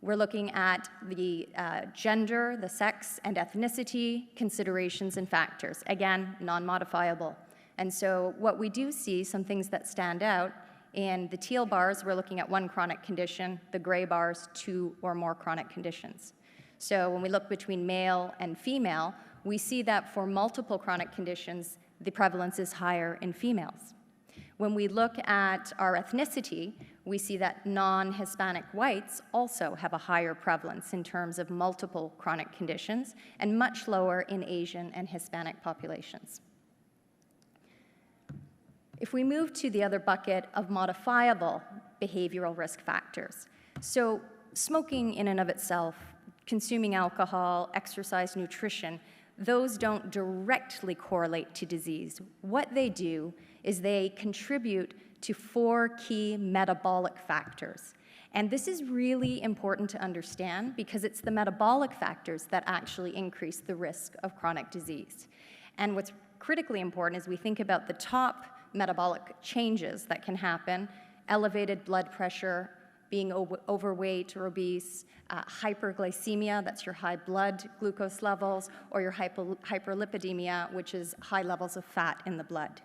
we're looking at the gender, the sex, and ethnicity considerations and factors. Again, non-modifiable. And so what we do see, some things that stand out, in the teal bars, we're looking at 1 chronic condition, the gray bars, 2 or more chronic conditions. So when we look between male and female, we see that for multiple chronic conditions, the prevalence is higher in females. When we look at our ethnicity, we see that non-Hispanic whites also have a higher prevalence in terms of multiple chronic conditions and much lower in Asian and Hispanic populations. If we move to the other bucket of modifiable behavioral risk factors, so smoking in and of itself, consuming alcohol, exercise, nutrition, those don't directly correlate to disease. What they do is they contribute to 4 key metabolic factors. And this is really important to understand because it's the metabolic factors that actually increase the risk of chronic disease. And what's critically important is we think about the top metabolic changes that can happen: elevated blood pressure, being overweight or obese, hyperglycemia, that's your high blood glucose levels, or your hyperlipidemia, which is high levels of fat in the blood.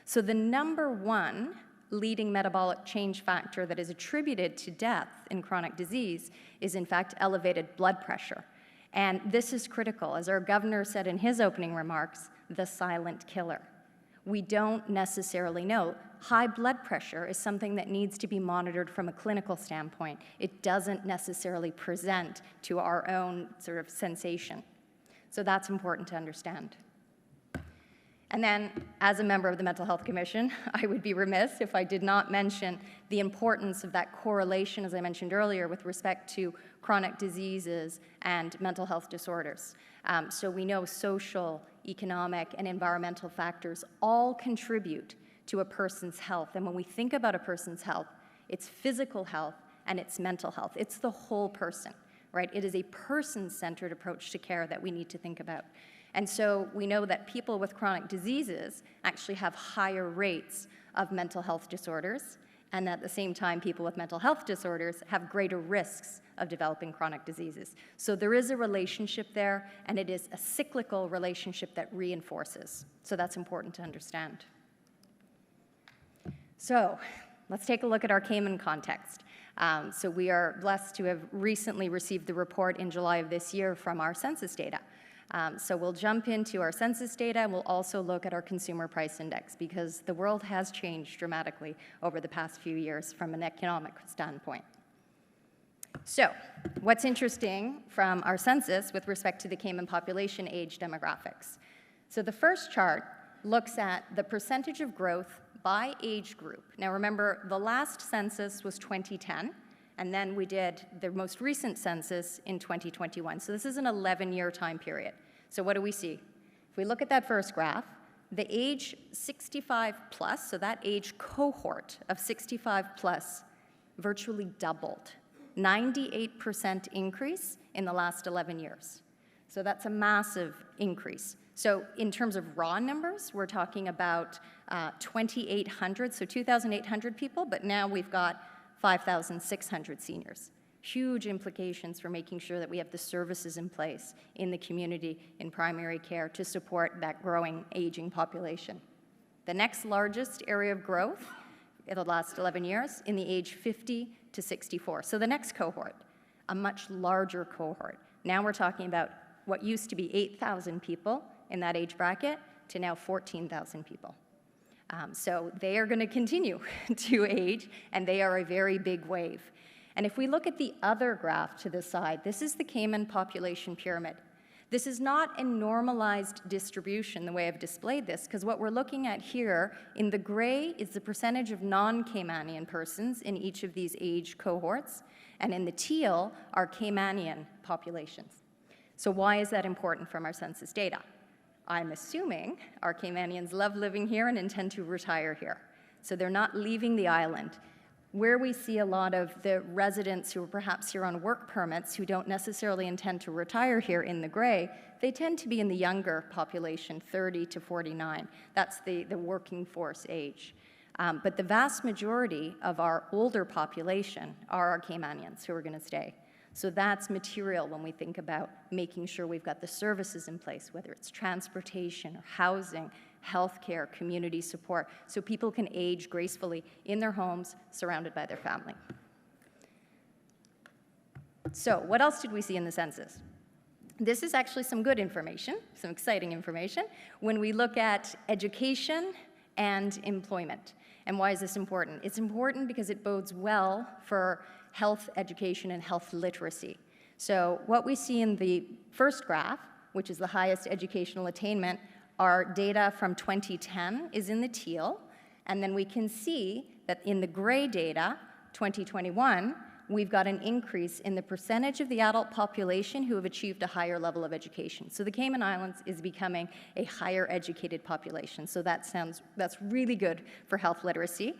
So the number 1 leading metabolic change factor that is attributed to death in chronic disease is, in fact, elevated blood pressure. And this is critical. As our governor said in his opening remarks, the silent killer. We don't necessarily know. High blood pressure is something that needs to be monitored from a clinical standpoint. It doesn't necessarily present to our own sort of sensation. So that's important to understand. And then, as a member of the Mental Health Commission, I would be remiss if I did not mention the importance of that correlation, as I mentioned earlier, with respect to chronic diseases and mental health disorders. So we know social, economic, and environmental factors all contribute to a person's health. And when we think about a person's health, it's physical health and it's mental health. It's the whole person, right? It is a person-centered approach to care that we need to think about. And so we know that people with chronic diseases actually have higher rates of mental health disorders, and at the same time, people with mental health disorders have greater risks of developing chronic diseases. So there is a relationship there, and it is a cyclical relationship that reinforces. So that's important to understand. So let's take a look at our Cayman context. So we are blessed to have recently received the report in July of this year from our census data. So we'll jump into our census data, and we'll also look at our consumer price index because the world has changed dramatically over the past few years from an economic standpoint. So what's interesting from our census with respect to the Cayman population age demographics? So the first chart looks at the percentage of growth by age group. Now remember, the last census was 2010. And then we did the most recent census in 2021. So this is an 11-year time period. So what do we see? If we look at that first graph, the age 65 plus, so that age cohort of 65 plus virtually doubled. 98% increase in the last 11 years. So that's a massive increase. So in terms of raw numbers, we're talking about 2,800, so 2,800 people, but now we've got 5,600 seniors. Huge implications for making sure that we have the services in place in the community, in primary care, to support that growing, aging population. The next largest area of growth in the last 11 years in the age 50 to 64. So the next cohort, a much larger cohort. Now we're talking about what used to be 8,000 people in that age bracket to now 14,000 people. So they are going to continue to age, and they are a very big wave. And if we look at the other graph to the side, this is the Cayman population pyramid. This is not a normalized distribution the way I've displayed this, because what we're looking at here in the gray is the percentage of non-Caymanian persons in each of these age cohorts, and in the teal are Caymanian populations. So why is that important from our census data? I'm assuming our Caymanians love living here and intend to retire here. So they're not leaving the island. Where we see a lot of the residents who are perhaps here on work permits who don't necessarily intend to retire here in the gray, they tend to be in the younger population, 30 to 49. That's the working force age. But the vast majority of our older population are our Caymanians who are going to stay. So that's material when we think about making sure we've got the services in place, whether it's transportation or housing, healthcare, community support, so people can age gracefully in their homes, surrounded by their family. So what else did we see in the census? This is actually some good information, some exciting information, when we look at education and employment. And why is this important? It's important because it bodes well for health education and health literacy. So what we see in the first graph, which is the highest educational attainment, our data from 2010 is in the teal, and then we can see that in the gray data, 2021, we've got an increase in the percentage of the adult population who have achieved a higher level of education. So the Cayman Islands is becoming a higher educated population. So that's really good for health literacy.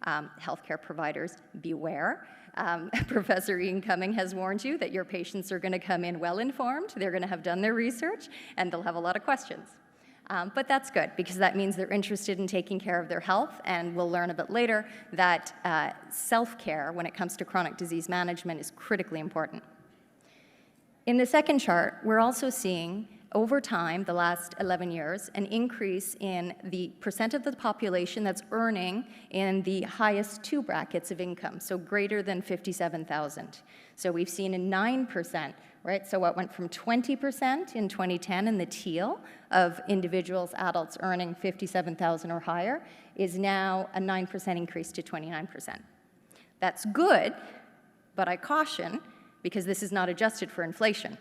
Healthcare providers, beware. Professor Ian Cumming has warned you that your patients are going to come in well-informed, they're going to have done their research, and they'll have a lot of questions. But that's good, because that means they're interested in taking care of their health, and we'll learn a bit later that self-care when it comes to chronic disease management is critically important. In the second chart, we're also seeing, over time, the last 11 years, an increase in the percent of the population that's earning in the highest two brackets of income, so greater than 57,000. So we've seen a 9%, right? So what went from 20% in 2010 in the teal of individuals, adults earning 57,000 or higher, is now a 9% increase to 29%. That's good, but I caution, because this is not adjusted for inflation,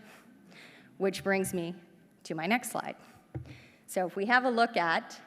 which brings me to my next slide. So if we have a look at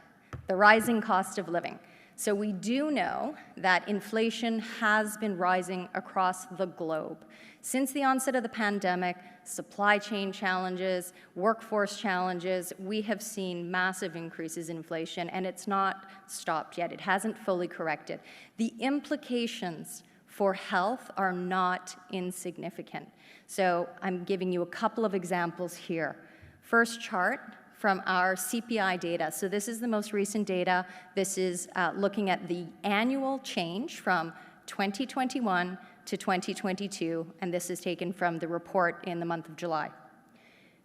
the rising cost of living. So we do know that inflation has been rising across the globe. Since the onset of the pandemic, supply chain challenges, workforce challenges, we have seen massive increases in inflation, and it's not stopped yet. It hasn't fully corrected. The implications for health are not insignificant. So I'm giving you a couple of examples here. First chart from our CPI data. So this is the most recent data. This is looking at the annual change from 2021 to 2022, and this is taken from the report in the month of July.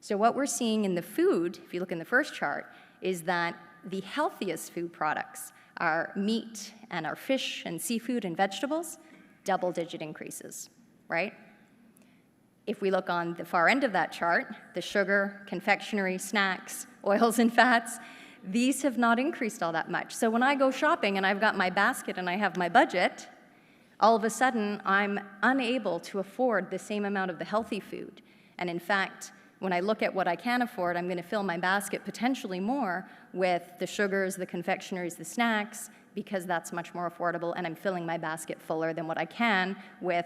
So what we're seeing in the food, if you look in the first chart, is that the healthiest food products are meat and our fish and seafood and vegetables, double-digit increases, right? If we look on the far end of that chart, the sugar, confectionery, snacks, oils and fats, these have not increased all that much. So when I go shopping and I've got my basket and I have my budget, all of a sudden I'm unable to afford the same amount of the healthy food. And in fact, when I look at what I can afford, I'm going to fill my basket potentially more with the sugars, the confectioneries, the snacks, because that's much more affordable, and I'm filling my basket fuller than what I can with,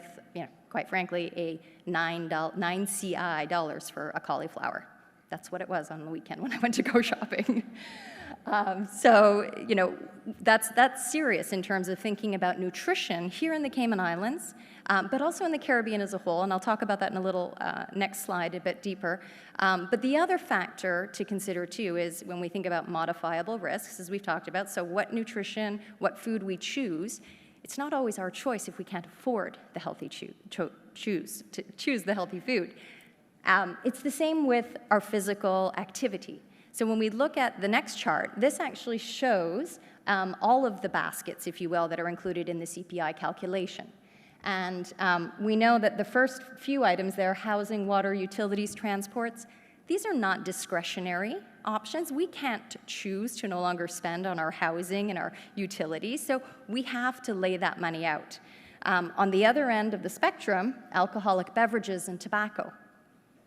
quite frankly, a $9 CI dollars for a cauliflower. That's what it was on the weekend when I went to go shopping. So, that's serious in terms of thinking about nutrition here in the Cayman Islands, but also in the Caribbean as a whole, and I'll talk about that in a little next slide a bit deeper. But the other factor to consider too is when we think about modifiable risks, as we've talked about, so what nutrition, what food we choose, it's not always our choice if we can't afford the healthy choose the healthy food. It's the same with our physical activity. So when we look at the next chart, this actually shows all of the baskets, if you will, that are included in the CPI calculation. And we know that the first few items there, housing, water, utilities, transports, these are not discretionary options. We can't choose to no longer spend on our housing and our utilities, so we have to lay that money out. On the other end of the spectrum, alcoholic beverages and tobacco,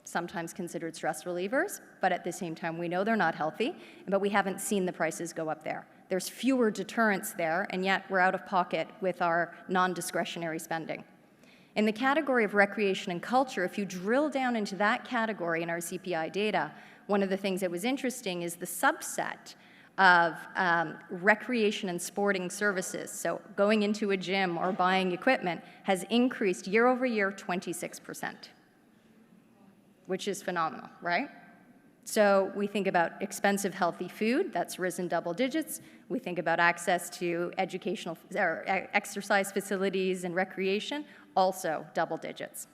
sometimes considered stress relievers, but at the same time we know they're not healthy, but we haven't seen the prices go up there. There's fewer deterrents there, and yet we're out of pocket with our non-discretionary spending. In the category of recreation and culture, if you drill down into that category in our CPI data, one of the things that was interesting is the subset of recreation and sporting services, so going into a gym or buying equipment, has increased year over year 26%, which is phenomenal, right? So we think about expensive, healthy food, that's risen double digits. We think about access to educational or exercise facilities and recreation, also double digits.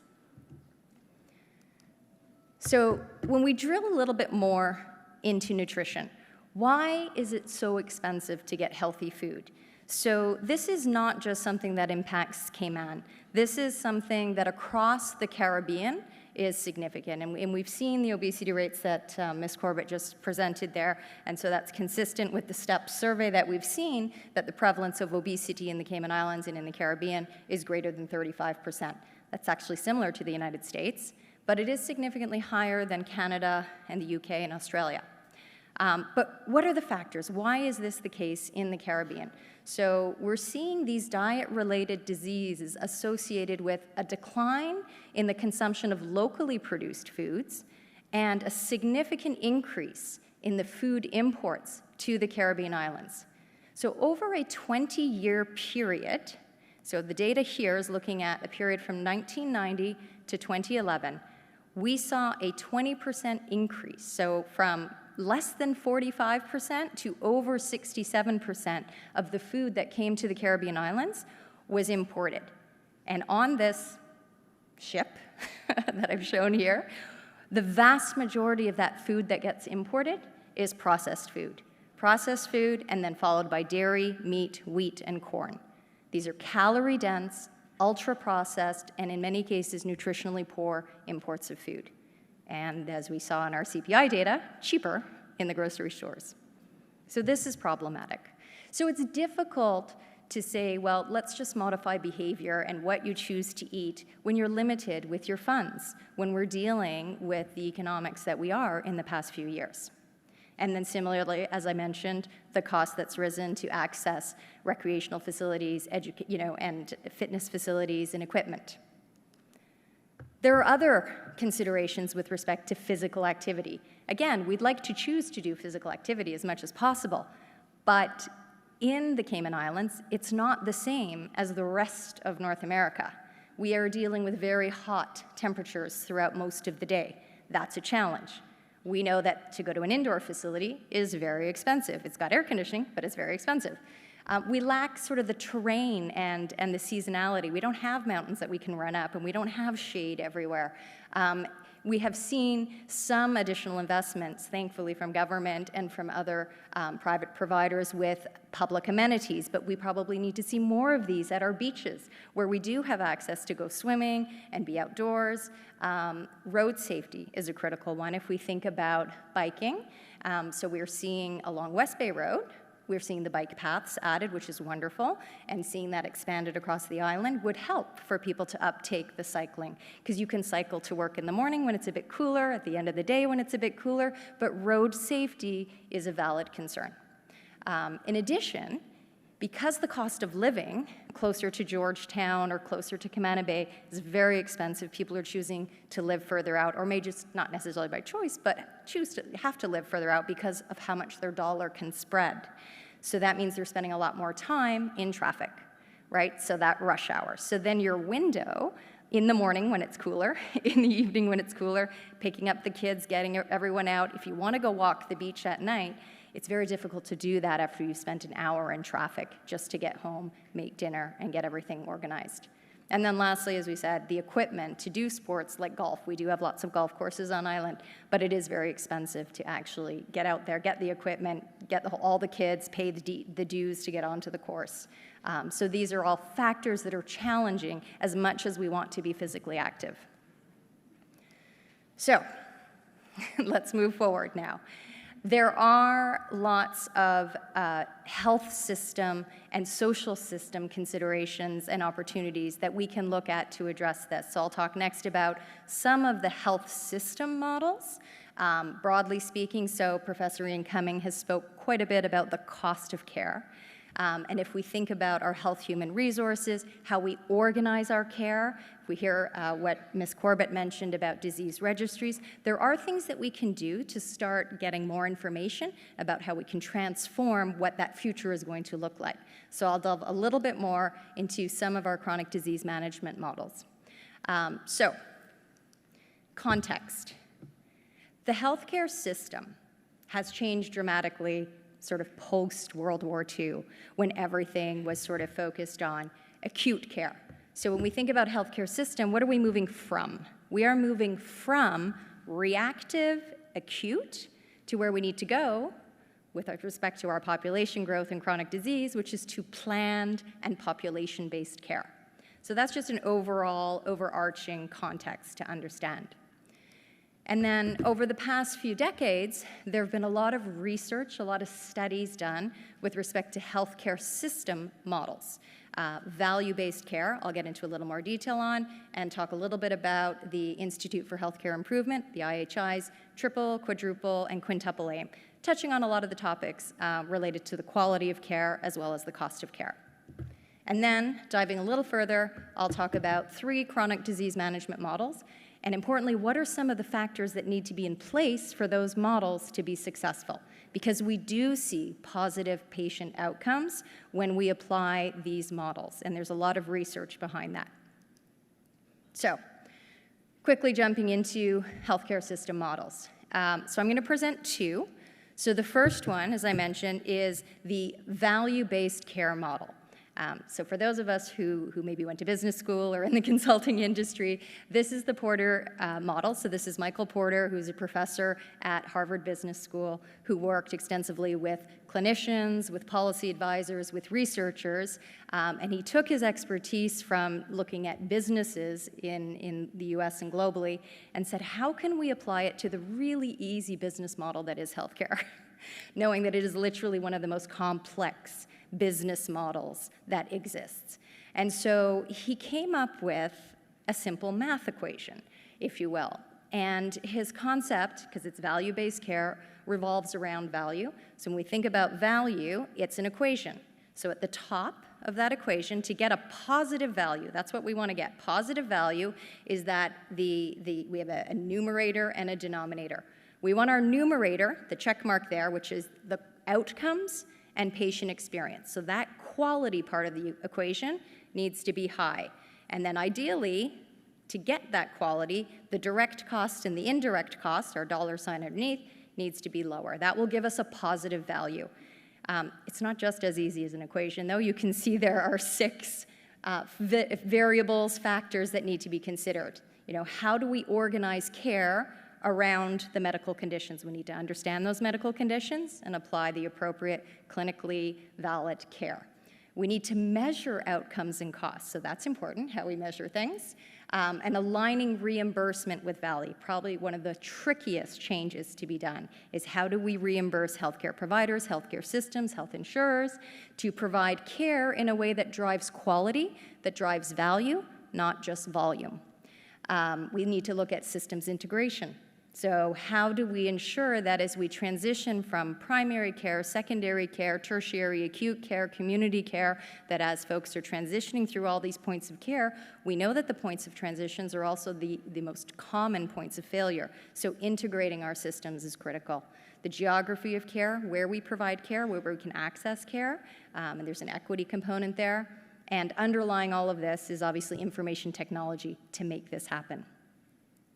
So when we drill a little bit more into nutrition, why is it so expensive to get healthy food? So this is not just something that impacts Cayman. This is something that across the Caribbean is significant. And we've seen the obesity rates that Ms. Corbett just presented there. And so that's consistent with the STEP survey that we've seen, that the prevalence of obesity in the Cayman Islands and in the Caribbean is greater than 35%. That's actually similar to the United States, but it is significantly higher than Canada and the UK and Australia. But what are the factors? Why is this the case in the Caribbean? So we're seeing these diet-related diseases associated with a decline in the consumption of locally produced foods and a significant increase in the food imports to the Caribbean islands. So over a 20-year period, so the data here is looking at a period from 1990 to 2011, we saw a 20% increase. So from less than 45% to over 67% of the food that came to the Caribbean islands was imported. And on this ship that I've shown here, the vast majority of that food that gets imported is processed food. Processed food, and then followed by dairy, meat, wheat, and corn. These are calorie-dense, ultra-processed, and in many cases, nutritionally poor imports of food. And as we saw in our CPI data, cheaper in the grocery stores. So this is problematic. So it's difficult to say, well, let's just modify behavior and what you choose to eat when you're limited with your funds, when we're dealing with the economics that we are in the past few years. And then similarly, as I mentioned, the cost that's risen to access recreational facilities, and fitness facilities and equipment. There are other considerations with respect to physical activity. Again, we'd like to choose to do physical activity as much as possible, but in the Cayman Islands, it's not the same as the rest of North America. We are dealing with very hot temperatures throughout most of the day. That's a challenge. We know that to go to an indoor facility is very expensive. It's got air conditioning, but it's very expensive. We lack sort of the terrain and the seasonality. We don't have mountains that we can run up, and we don't have shade everywhere. We have seen some additional investments, thankfully, from government and from other private providers with public amenities, but we probably need to see more of these at our beaches, where we do have access to go swimming and be outdoors. Road safety is a critical one if we think about biking. So we're seeing along West Bay Road, we're seeing the bike paths added, which is wonderful, and seeing that expanded across the island would help for people to uptake the cycling, because you can cycle to work in the morning when it's a bit cooler, at the end of the day when it's a bit cooler, but road safety is a valid concern. In addition, because the cost of living closer to Georgetown or closer to Cayman Bay is very expensive, people are choosing to live further out, or may just not necessarily by choice, but choose to have to live further out because of how much their dollar can spread. So that means they're spending a lot more time in traffic, right? So that rush hour. So then your window in the morning when it's cooler, in the evening when it's cooler, picking up the kids, getting everyone out. If you want to go walk the beach at night, it's very difficult to do that after you've spent an hour in traffic just to get home, make dinner, and get everything organized. And then lastly, as we said, the equipment to do sports like golf. We do have lots of golf courses on island, but it is very expensive to actually get out there, get the equipment, get all the kids, pay the dues to get onto the course. So these are all factors that are challenging as much as we want to be physically active. So let's move forward now. There are lots of health system and social system considerations and opportunities that we can look at to address this. So I'll talk next about some of the health system models. Broadly speaking, so Professor Ian Cumming has spoke quite a bit about the cost of care. And if we think about our health human resources, how we organize our care, if we hear what Ms. Corbett mentioned about disease registries, there are things that we can do to start getting more information about how we can transform what that future is going to look like. So I'll delve a little bit more into some of our chronic disease management models. So, context. The healthcare system has changed dramatically sort of post-World War II, when everything was sort of focused on acute care. So when we think about healthcare system, what are we moving from? We are moving from reactive, acute, to where we need to go with respect to our population growth and chronic disease, which is to planned and population-based care. So that's just an overall, overarching context to understand. And then over the past few decades, there have been a lot of research, a lot of studies done with respect to healthcare system models. Value-based care, I'll get into a little more detail on, and talk a little bit about the Institute for Healthcare Improvement, the IHI's triple, quadruple, and quintuple aim, touching on a lot of the topics related to the quality of care as well as the cost of care. And then, diving a little further, I'll talk about 3 chronic disease management models, and importantly, what are some of the factors that need to be in place for those models to be successful? Because we do see positive patient outcomes when we apply these models, and there's a lot of research behind that. So, quickly jumping into healthcare system models. So I'm going to present 2. So the first one, as I mentioned, is the value-based care model. So for those of us who maybe went to business school or in the consulting industry, this is the Porter model. So this is Michael Porter, who's a professor at Harvard Business School, who worked extensively with clinicians, with policy advisors, with researchers, and he took his expertise from looking at businesses in the US and globally and said, how can we apply it to the really easy business model that is healthcare? Knowing that it is literally one of the most complex business models that exists. And so he came up with a simple math equation, if you will. And his concept, because it's value-based care, revolves around value. So when we think about value, it's an equation. So at the top of that equation, to get a positive value, that's what we want to get. Positive value is that we have a numerator and a denominator. We want our numerator, the check mark there, which is the outcomes and patient experience. So that quality part of the equation needs to be high. And then ideally, to get that quality, the direct cost and the indirect cost, our dollar sign underneath, needs to be lower. That will give us a positive value. It's not just as easy as an equation, though. You can see there are 6 variables, factors that need to be considered. You know, how do we organize care around the medical conditions? We need to understand those medical conditions and apply the appropriate clinically valid care. We need to measure outcomes and costs, so that's important, how we measure things. And aligning reimbursement with value, probably one of the trickiest changes to be done is how do we reimburse healthcare providers, healthcare systems, health insurers to provide care in a way that drives quality, that drives value, not just volume. We need to look at systems integration. So how do we ensure that as we transition from primary care, secondary care, tertiary acute care, community care, that as folks are transitioning through all these points of care, we know that the points of transitions are also the most common points of failure. So integrating our systems is critical. The geography of care, where we provide care, where we can access care, and there's an equity component there. And underlying all of this is obviously information technology to make this happen.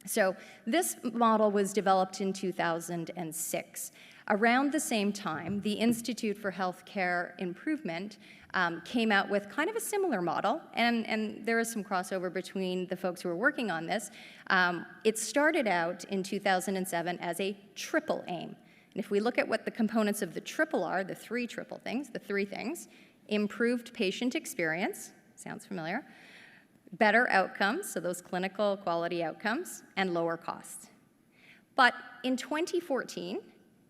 So this model was developed in 2006. Around the same time, the Institute for Healthcare Improvement came out with kind of a similar model, and there is some crossover between the folks who are working on this. It started out in 2007 as a triple aim. And if we look at what the components of the triple are, the 3 triple things, the 3 things, improved patient experience, sounds familiar, better outcomes, so those clinical quality outcomes, and lower costs. But in 2014,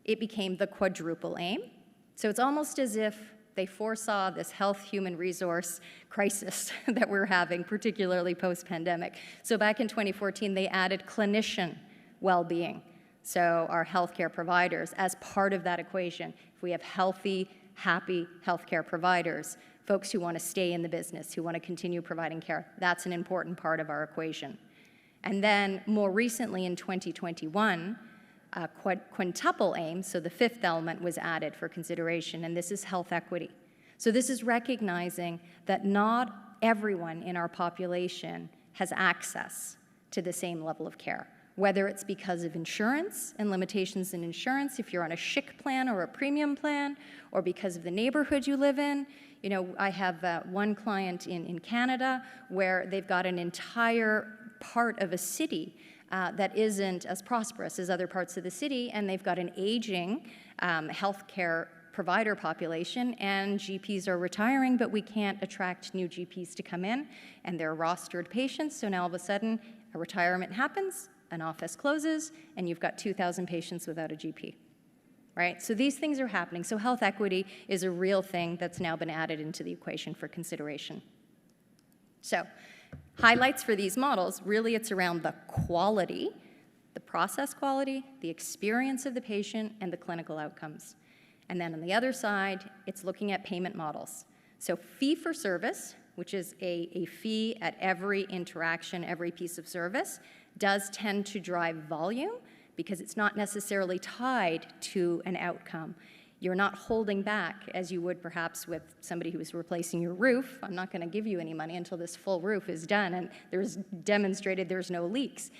it became the quadruple aim. So it's almost as if they foresaw this health human resource crisis that we're having, particularly post-pandemic. So back in 2014, they added clinician well-being. So our healthcare providers, as part of that equation, if we have healthy happy healthcare providers, folks who want to stay in the business, who want to continue providing care. That's an important part of our equation. And then more recently in 2021, quintuple aim, so the fifth element was added for consideration, and this is health equity. So this is recognizing that not everyone in our population has access to the same level of care, whether it's because of insurance and limitations in insurance, if you're on a SHIC plan or a premium plan, or because of the neighborhood you live in. You know, I have one client in Canada where they've got an entire part of a city that isn't as prosperous as other parts of the city, and they've got an aging healthcare provider population, and GPs are retiring, but we can't attract new GPs to come in, and they're rostered patients, so now all of a sudden a retirement happens, an office closes, and you've got 2,000 patients without a GP, right? So these things are happening. So health equity is a real thing that's now been added into the equation for consideration. So highlights for these models, really it's around the quality, the process quality, the experience of the patient, and the clinical outcomes. And then on the other side, it's looking at payment models. So fee for service, which is a fee at every interaction, every piece of service, does tend to drive volume because it's not necessarily tied to an outcome. You're not holding back as you would perhaps with somebody who is replacing your roof. I'm not going to give you any money until this full roof is done and there's demonstrated there's no leaks.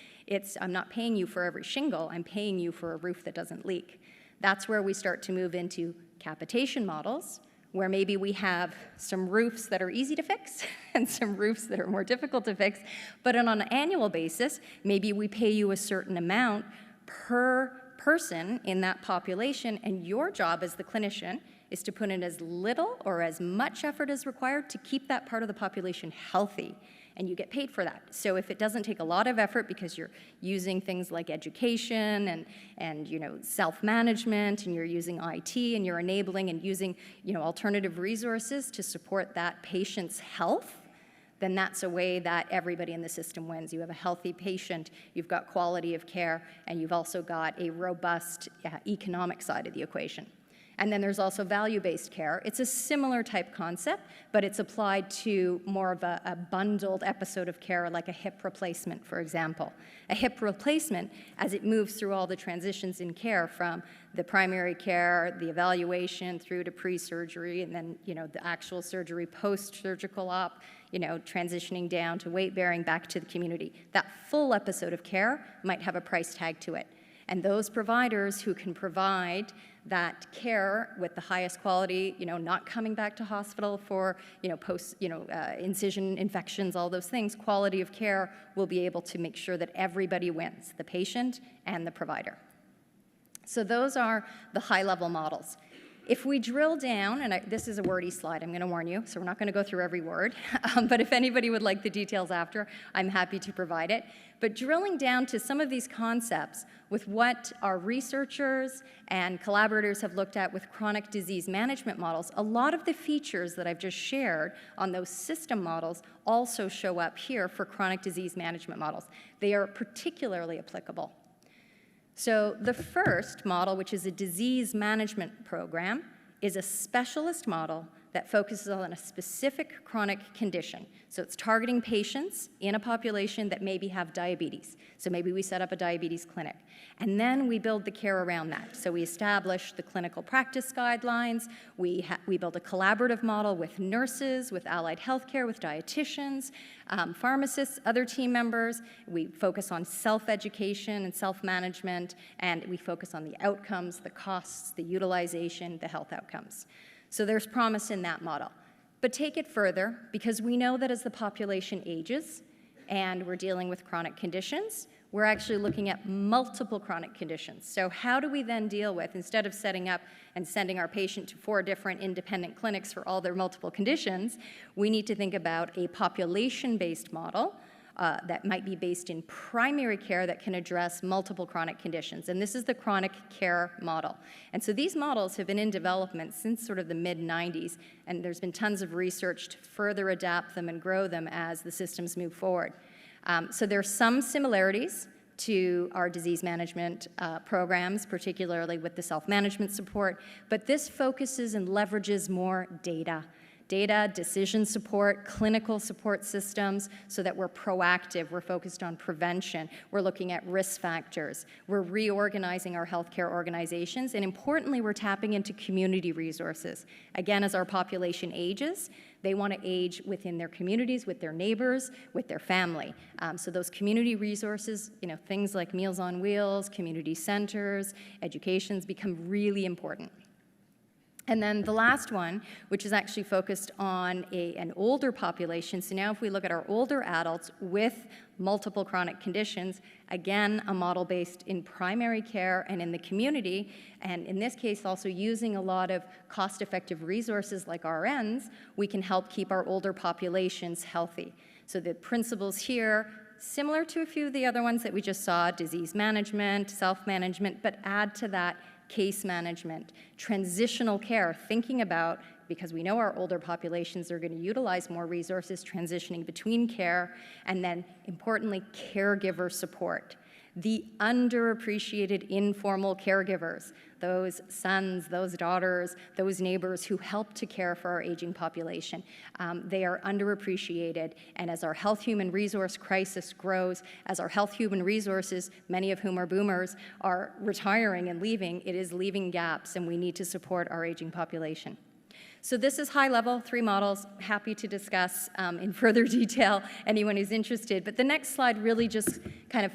I'm not paying you for every shingle, I'm paying you for a roof that doesn't leak. That's where we start to move into capitation models, where maybe we have some roofs that are easy to fix and some roofs that are more difficult to fix, but on an annual basis, maybe we pay you a certain amount per person in that population, and your job as the clinician is to put in as little or as much effort as required to keep that part of the population healthy, and you get paid for that. So if it doesn't take a lot of effort because you're using things like education and you know, self-management, and you're using IT, and you're enabling and using, you know, alternative resources to support that patient's health, then that's a way that everybody in the system wins. You have a healthy patient, you've got quality of care, and you've also got a robust economic side of the equation. And then there's also value-based care. It's a similar type concept, but it's applied to more of a bundled episode of care, like a hip replacement, for example. A hip replacement, as it moves through all the transitions in care, from the primary care, the evaluation, through to pre-surgery, and then, you know, the actual surgery, post-surgical op, you know, transitioning down to weight-bearing, back to the community. That full episode of care might have a price tag to it. And those providers who can provide that care with the highest quality, you know, not coming back to hospital for, you know, post, you know, incision infections, all those things, quality of care will be able to make sure that everybody wins, the patient and the provider. So those are the high-level models. If we drill down, and this is a wordy slide, I'm going to warn you, so we're not going to go through every word, but if anybody would like the details after, I'm happy to provide it. But drilling down to some of these concepts with what our researchers and collaborators have looked at with chronic disease management models, a lot of the features that I've just shared on those system models also show up here for chronic disease management models. They are particularly applicable. So the first model, which is a disease management program, is a specialist model that focuses on a specific chronic condition. So it's targeting patients in a population that maybe have diabetes. So maybe we set up a diabetes clinic. And then we build the care around that. So we establish the clinical practice guidelines. We build a collaborative model with nurses, with allied healthcare, with dietitians, pharmacists, other team members. We focus on self-education and self-management, and we focus on the outcomes, the costs, the utilization, the health outcomes. So there's promise in that model. But take it further, because we know that as the population ages and we're dealing with chronic conditions, we're actually looking at multiple chronic conditions. So how do we then deal with, instead of setting up and sending our patient to 4 different independent clinics for all their multiple conditions, we need to think about a population-based model that might be based in primary care that can address multiple chronic conditions. And this is the chronic care model. And so these models have been in development since sort of the mid-90s, and there's been tons of research to further adapt them and grow them as the systems move forward. So there are some similarities, to our disease management programs, particularly with the self-management support, but this focuses and leverages more data. Data, decision support, clinical support systems, so that we're proactive, we're focused on prevention, we're looking at risk factors, we're reorganizing our healthcare organizations, and importantly, we're tapping into community resources. Again, as our population ages, they want to age within their communities, with their neighbors, with their family. So those community resources, things like Meals on Wheels, community centers, educations become really important. And then the last one, which is actually focused on an older population. So now if we look at our older adults with multiple chronic conditions, again, a model based in primary care and in the community, and in this case also using a lot of cost-effective resources like RNs, we can help keep our older populations healthy. So the principles here, similar to a few of the other ones that we just saw, disease management, self-management, but add to that case management, transitional care, thinking about, because we know our older populations are going to utilize more resources transitioning between care, and then importantly, caregiver support. The underappreciated informal caregivers, those sons, those daughters, those neighbors who help to care for our aging population. They are underappreciated, and as our health human resource crisis grows, as our health human resources, many of whom are boomers, are retiring and leaving, it is leaving gaps, and we need to support our aging population. So this is high level, 3 models, happy to discuss in further detail, anyone who's interested. But the next slide really just kind of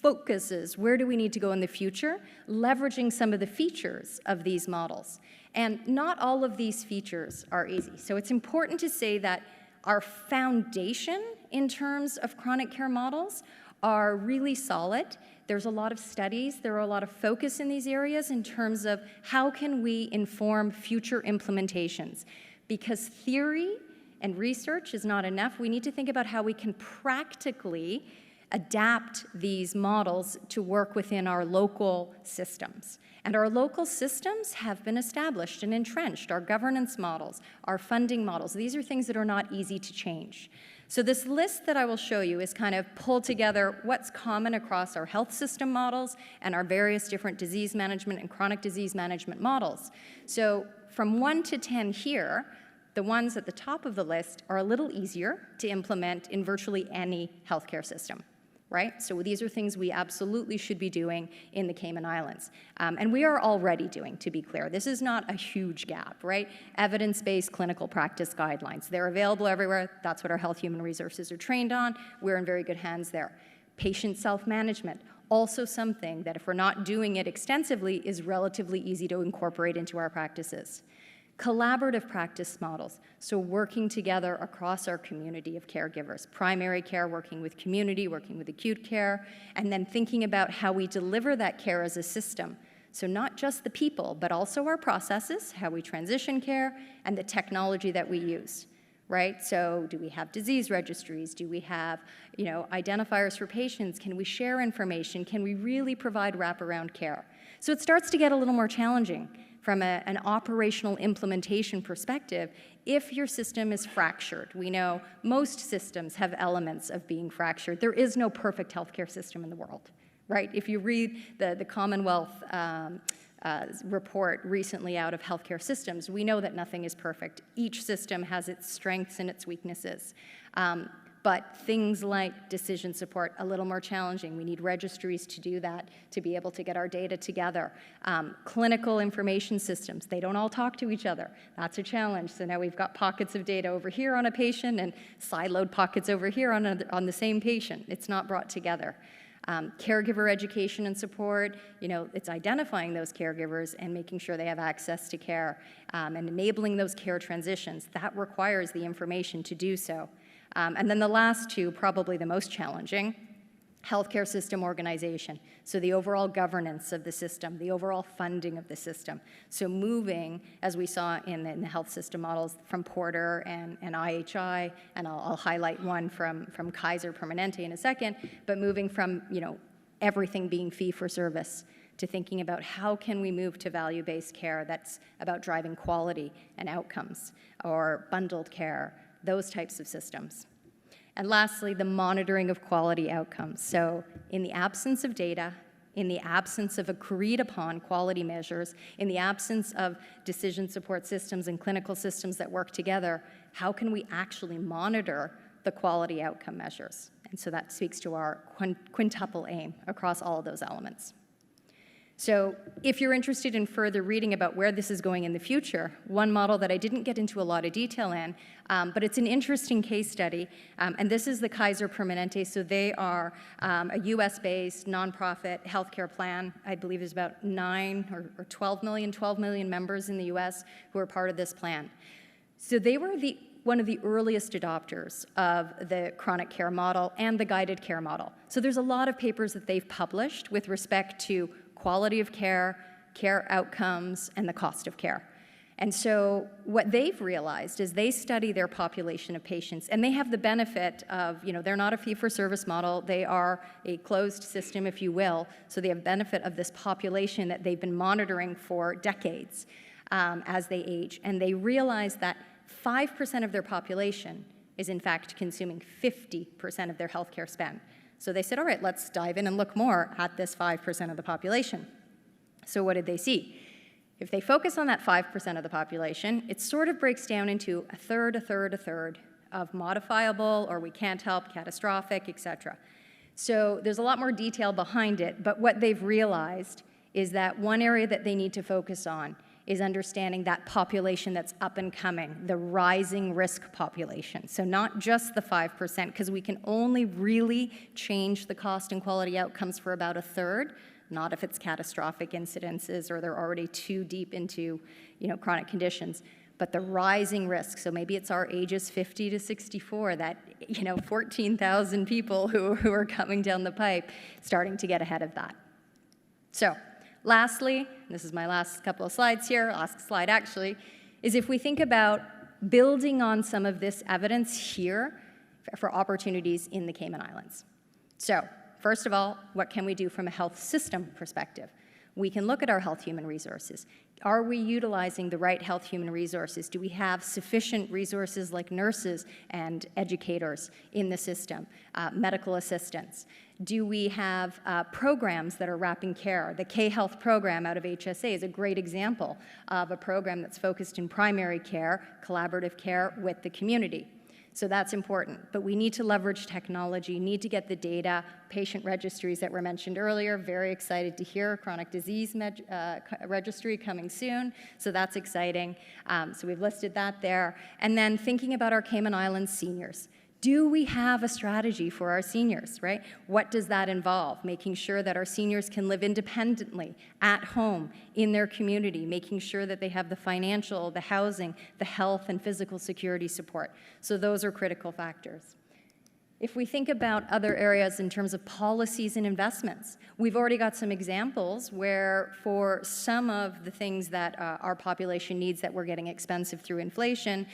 focuses where do we need to go in the future, leveraging some of the features of these models. And not all of these features are easy. So it's important to say that our foundation in terms of chronic care models are really solid. There's a lot of studies, there are a lot of focus in these areas in terms of how can we inform future implementations. Because theory and research is not enough. We need to think about how we can practically adapt these models to work within our local systems. And our local systems have been established and entrenched, our governance models, our funding models. These are things that are not easy to change. So this list that I will show you is kind of pulled together what's common across our health system models and our various different disease management and chronic disease management models. So from 1 to 10 here, the ones at the top of the list are a little easier to implement in virtually any healthcare system. Right? So these are things we absolutely should be doing in the Cayman Islands. And we are already doing, to be clear. This is not a huge gap, right? Evidence-based clinical practice guidelines. They're available everywhere. That's what our health human resources are trained on. We're in very good hands there. Patient self-management, also something that if we're not doing it extensively is relatively easy to incorporate into our practices. Collaborative practice models, so working together across our community of caregivers, primary care, working with community, working with acute care, and then thinking about how we deliver that care as a system. So not just the people, but also our processes, how we transition care, and the technology that we use, right? So do we have disease registries? Do we have, identifiers for patients? Can we share information? Can we really provide wraparound care? So it starts to get a little more challenging from an operational implementation perspective, if your system is fractured. We know most systems have elements of being fractured. There is no perfect healthcare system in the world, right? If you read the Commonwealth report recently out of healthcare systems, we know that nothing is perfect. Each system has its strengths and its weaknesses. But things like decision support, a little more challenging. We need registries to do that, to be able to get our data together. Clinical information systems, they don't all talk to each other. That's a challenge. So now we've got pockets of data over here on a patient and siloed pockets over here on the same patient. It's not brought together. Caregiver education and support, it's identifying those caregivers and making sure they have access to care and enabling those care transitions. That requires the information to do so. And then the last two, probably the most challenging, healthcare system organization. So the overall governance of the system, the overall funding of the system. So moving, as we saw in the health system models from Porter and IHI, and I'll highlight one from Kaiser Permanente in a second, but moving from everything being fee for service to thinking about how can we move to value-based care that's about driving quality and outcomes, or bundled care, those types of systems. And lastly, the monitoring of quality outcomes. So in the absence of data, in the absence of agreed upon quality measures, in the absence of decision support systems and clinical systems that work together, how can we actually monitor the quality outcome measures? And so that speaks to our quintuple aim across all of those elements. So if you're interested in further reading about where this is going in the future, one model that I didn't get into a lot of detail in, but it's an interesting case study, and this is the Kaiser Permanente. So they are a US-based nonprofit healthcare plan. I believe there's about 9 or 12 million members in the US who are part of this plan. So they were one of the earliest adopters of the chronic care model and the guided care model. So there's a lot of papers that they've published with respect to quality of care, care outcomes, and the cost of care. And so what they've realized is they study their population of patients, and they have the benefit of, they're not a fee-for-service model, they are a closed system, if you will, so they have benefit of this population that they've been monitoring for decades as they age. And they realize that 5% of their population is in fact consuming 50% of their healthcare spend. So they said, all right, let's dive in and look more at this 5% of the population. So what did they see? If they focus on that 5% of the population, it sort of breaks down into a third of modifiable, or we can't help, catastrophic, et cetera. So there's a lot more detail behind it, but what they've realized is that one area that they need to focus on is understanding that population that's up and coming, the rising risk population. So not just the 5%, because we can only really change the cost and quality outcomes for about a third, not if it's catastrophic incidences or they're already too deep into chronic conditions, but the rising risk. So maybe it's our ages 50 to 64, that 14,000 people who are coming down the pipe, starting to get ahead of that. So lastly, this is my last couple of slides here, last slide actually, is if we think about building on some of this evidence here for opportunities in the Cayman Islands. So first of all, what can we do from a health system perspective? We can look at our health human resources. Are we utilizing the right health human resources? Do we have sufficient resources like nurses and educators in the system, medical assistants? Do we have programs that are wrapping care? The K-Health program out of HSA is a great example of a program that's focused in primary care, collaborative care with the community. So that's important, but we need to leverage technology, need to get the data, patient registries that were mentioned earlier, very excited to hear chronic disease registry coming soon, so that's exciting. So we've listed that there. And then thinking about our Cayman Islands seniors. Do we have a strategy for our seniors, right? What does that involve? Making sure that our seniors can live independently, at home, in their community, making sure that they have the financial, the housing, the health and physical security support. So those are critical factors. If we think about other areas in terms of policies and investments, we've already got some examples where for some of the things that our population needs that we're getting expensive through inflation,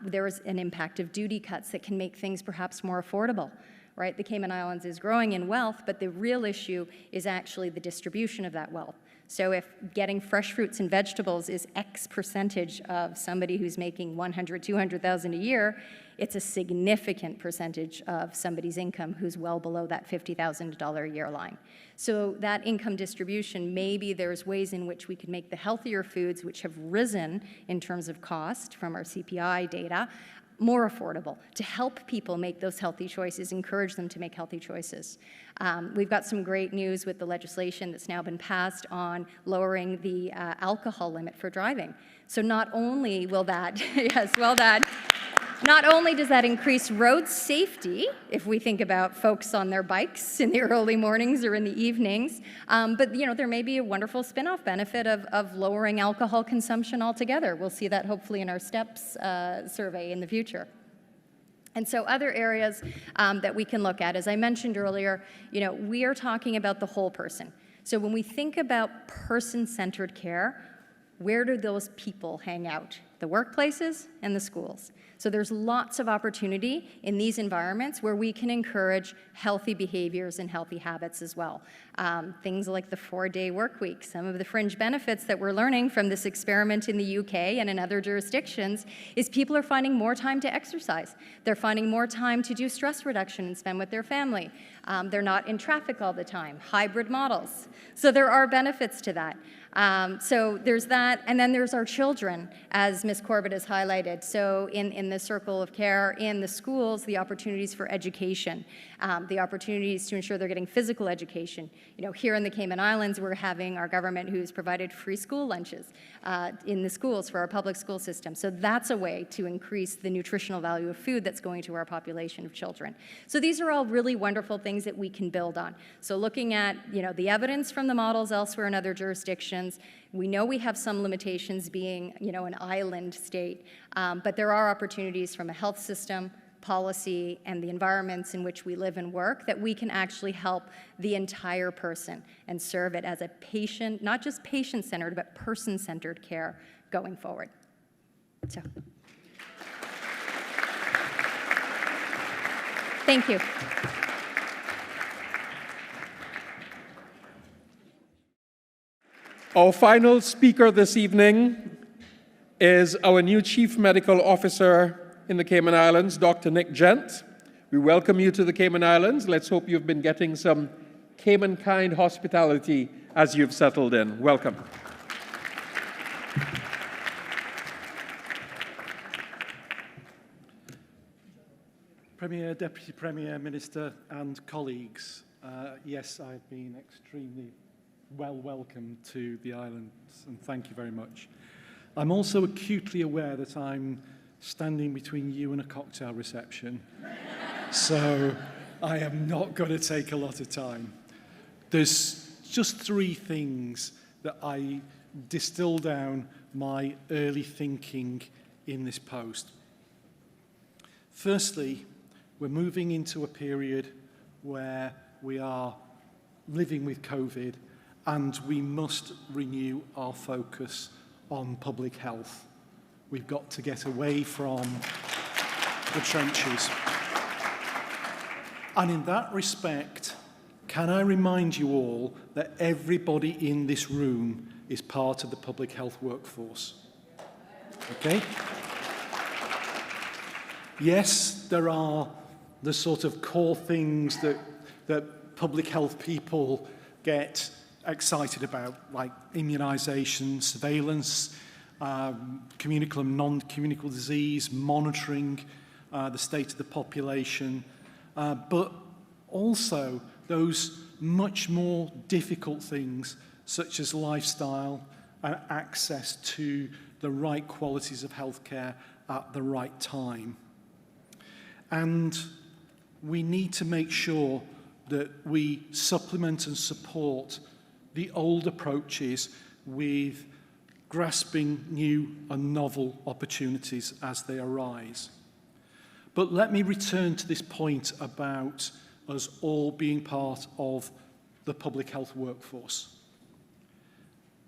there is an impact of duty cuts that can make things perhaps more affordable. Right? The Cayman Islands is growing in wealth, but the real issue is actually the distribution of that wealth. So if getting fresh fruits and vegetables is X percentage of somebody who's making $100,000, $200,000 a year, it's a significant percentage of somebody's income who's well below that $50,000 a year line. So that income distribution, maybe there's ways in which we could make the healthier foods, which have risen in terms of cost from our CPI data, more affordable, to help people make those healthy choices, encourage them to make healthy choices. We've got some great news with the legislation that's now been passed on lowering the alcohol limit for driving. So not only will that, yes, well done. Not only does that increase road safety, if we think about folks on their bikes in the early mornings or in the evenings, but there may be a wonderful spin-off benefit of lowering alcohol consumption altogether. We'll see that hopefully in our STEPS survey in the future. And so other areas that we can look at, as I mentioned earlier, we are talking about the whole person. So when we think about person-centered care, where do those people hang out? The workplaces and the schools. So there's lots of opportunity in these environments where we can encourage healthy behaviors and healthy habits as well. Things like the 4-day work week, some of the fringe benefits that we're learning from this experiment in the UK and in other jurisdictions is people are finding more time to exercise. They're finding more time to do stress reduction and spend with their family. They're not in traffic all the time, hybrid models. So there are benefits to that. So there's that, and then there's our children, as Ms. Corbett has highlighted. So in the circle of care, in the schools, the opportunities for education, the opportunities to ensure they're getting physical education. You know, here in the Cayman Islands, we're having our government who's provided free school lunches in the schools for our public school system. So that's a way to increase the nutritional value of food that's going to our population of children. So these are all really wonderful things that we can build on. So looking at, you know, the evidence from the models elsewhere in other jurisdictions, we know we have some limitations being, you know, an island state, but there are opportunities from a health system, policy, and the environments in which we live and work that we can actually help the entire person and serve it as a patient, not just patient-centered, but person-centered care going forward. So, thank you. Our final speaker this evening is our new Chief Medical Officer in the Cayman Islands, Dr. Nick Gent. We welcome you to the Cayman Islands. Let's hope you've been getting some Cayman-kind hospitality as you've settled in. Welcome. Premier, Deputy Premier, Minister and colleagues, yes, I've been extremely well welcomed to the islands, and thank you very much. I'm also acutely aware that I'm standing between you and a cocktail reception, so I am not going to take a lot of time. There's just 3 things that I distill down my early thinking in this post. Firstly, we're moving into a period where we are living with COVID, and we must renew our focus on public health. We've got to get away from the trenches. And in that respect, can I remind you all that everybody in this room is part of the public health workforce? Okay? Yes, there are the sort of core things that public health people get excited about, like immunisation, surveillance, communicable and non-communicable disease, monitoring the state of the population, but also those much more difficult things such as lifestyle and access to the right qualities of healthcare at the right time. And we need to make sure that we supplement and support the old approaches with grasping new and novel opportunities as they arise. But let me return to this point about us all being part of the public health workforce.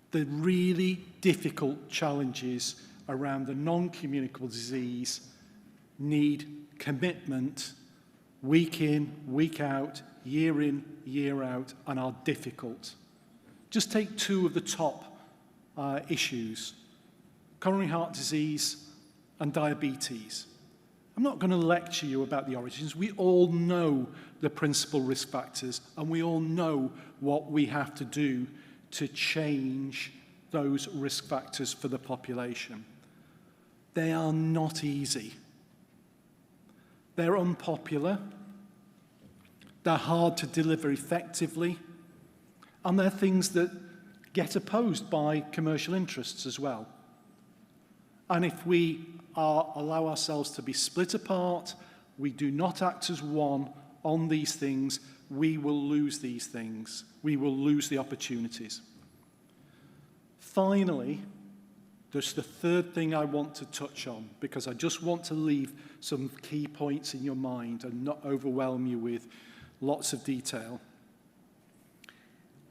The really difficult challenges around the non-communicable disease need commitment week in, week out, year in, year out, and are difficult. Just take 2 of the top issues, coronary heart disease and diabetes. I'm not going to lecture you about the origins. We all know the principal risk factors, and we all know what we have to do to change those risk factors for the population. They are not easy. They're unpopular. They're hard to deliver effectively. And they're things that get opposed by commercial interests as well. And if we allow ourselves to be split apart, we do not act as one on these things, we will lose these things. We will lose the opportunities. Finally, there's the 3rd thing I want to touch on, because I just want to leave some key points in your mind and not overwhelm you with lots of detail.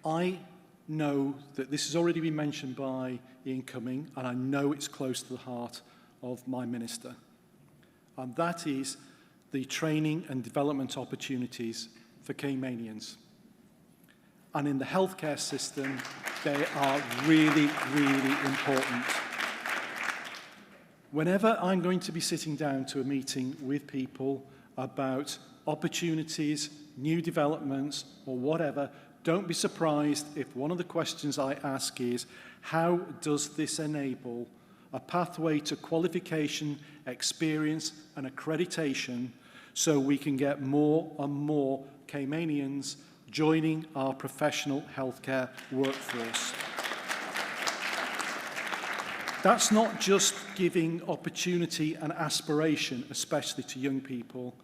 I know that this has already been mentioned by Ian Cumming, and I know it's close to the heart of my minister. And that is the training and development opportunities for Caymanians. And in the healthcare system, they are really, really important. Whenever I'm going to be sitting down to a meeting with people about opportunities, new developments, or whatever, don't be surprised if one of the questions I ask is, how does this enable a pathway to qualification, experience, and accreditation so we can get more and more Caymanians joining our professional healthcare workforce? That's not just giving opportunity and aspiration, especially to young people.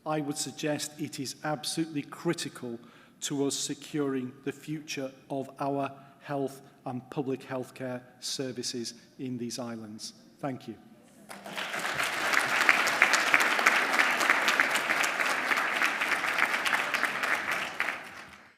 I would suggest it is absolutely critical to us securing the future of our health and public healthcare services in these islands. Thank you.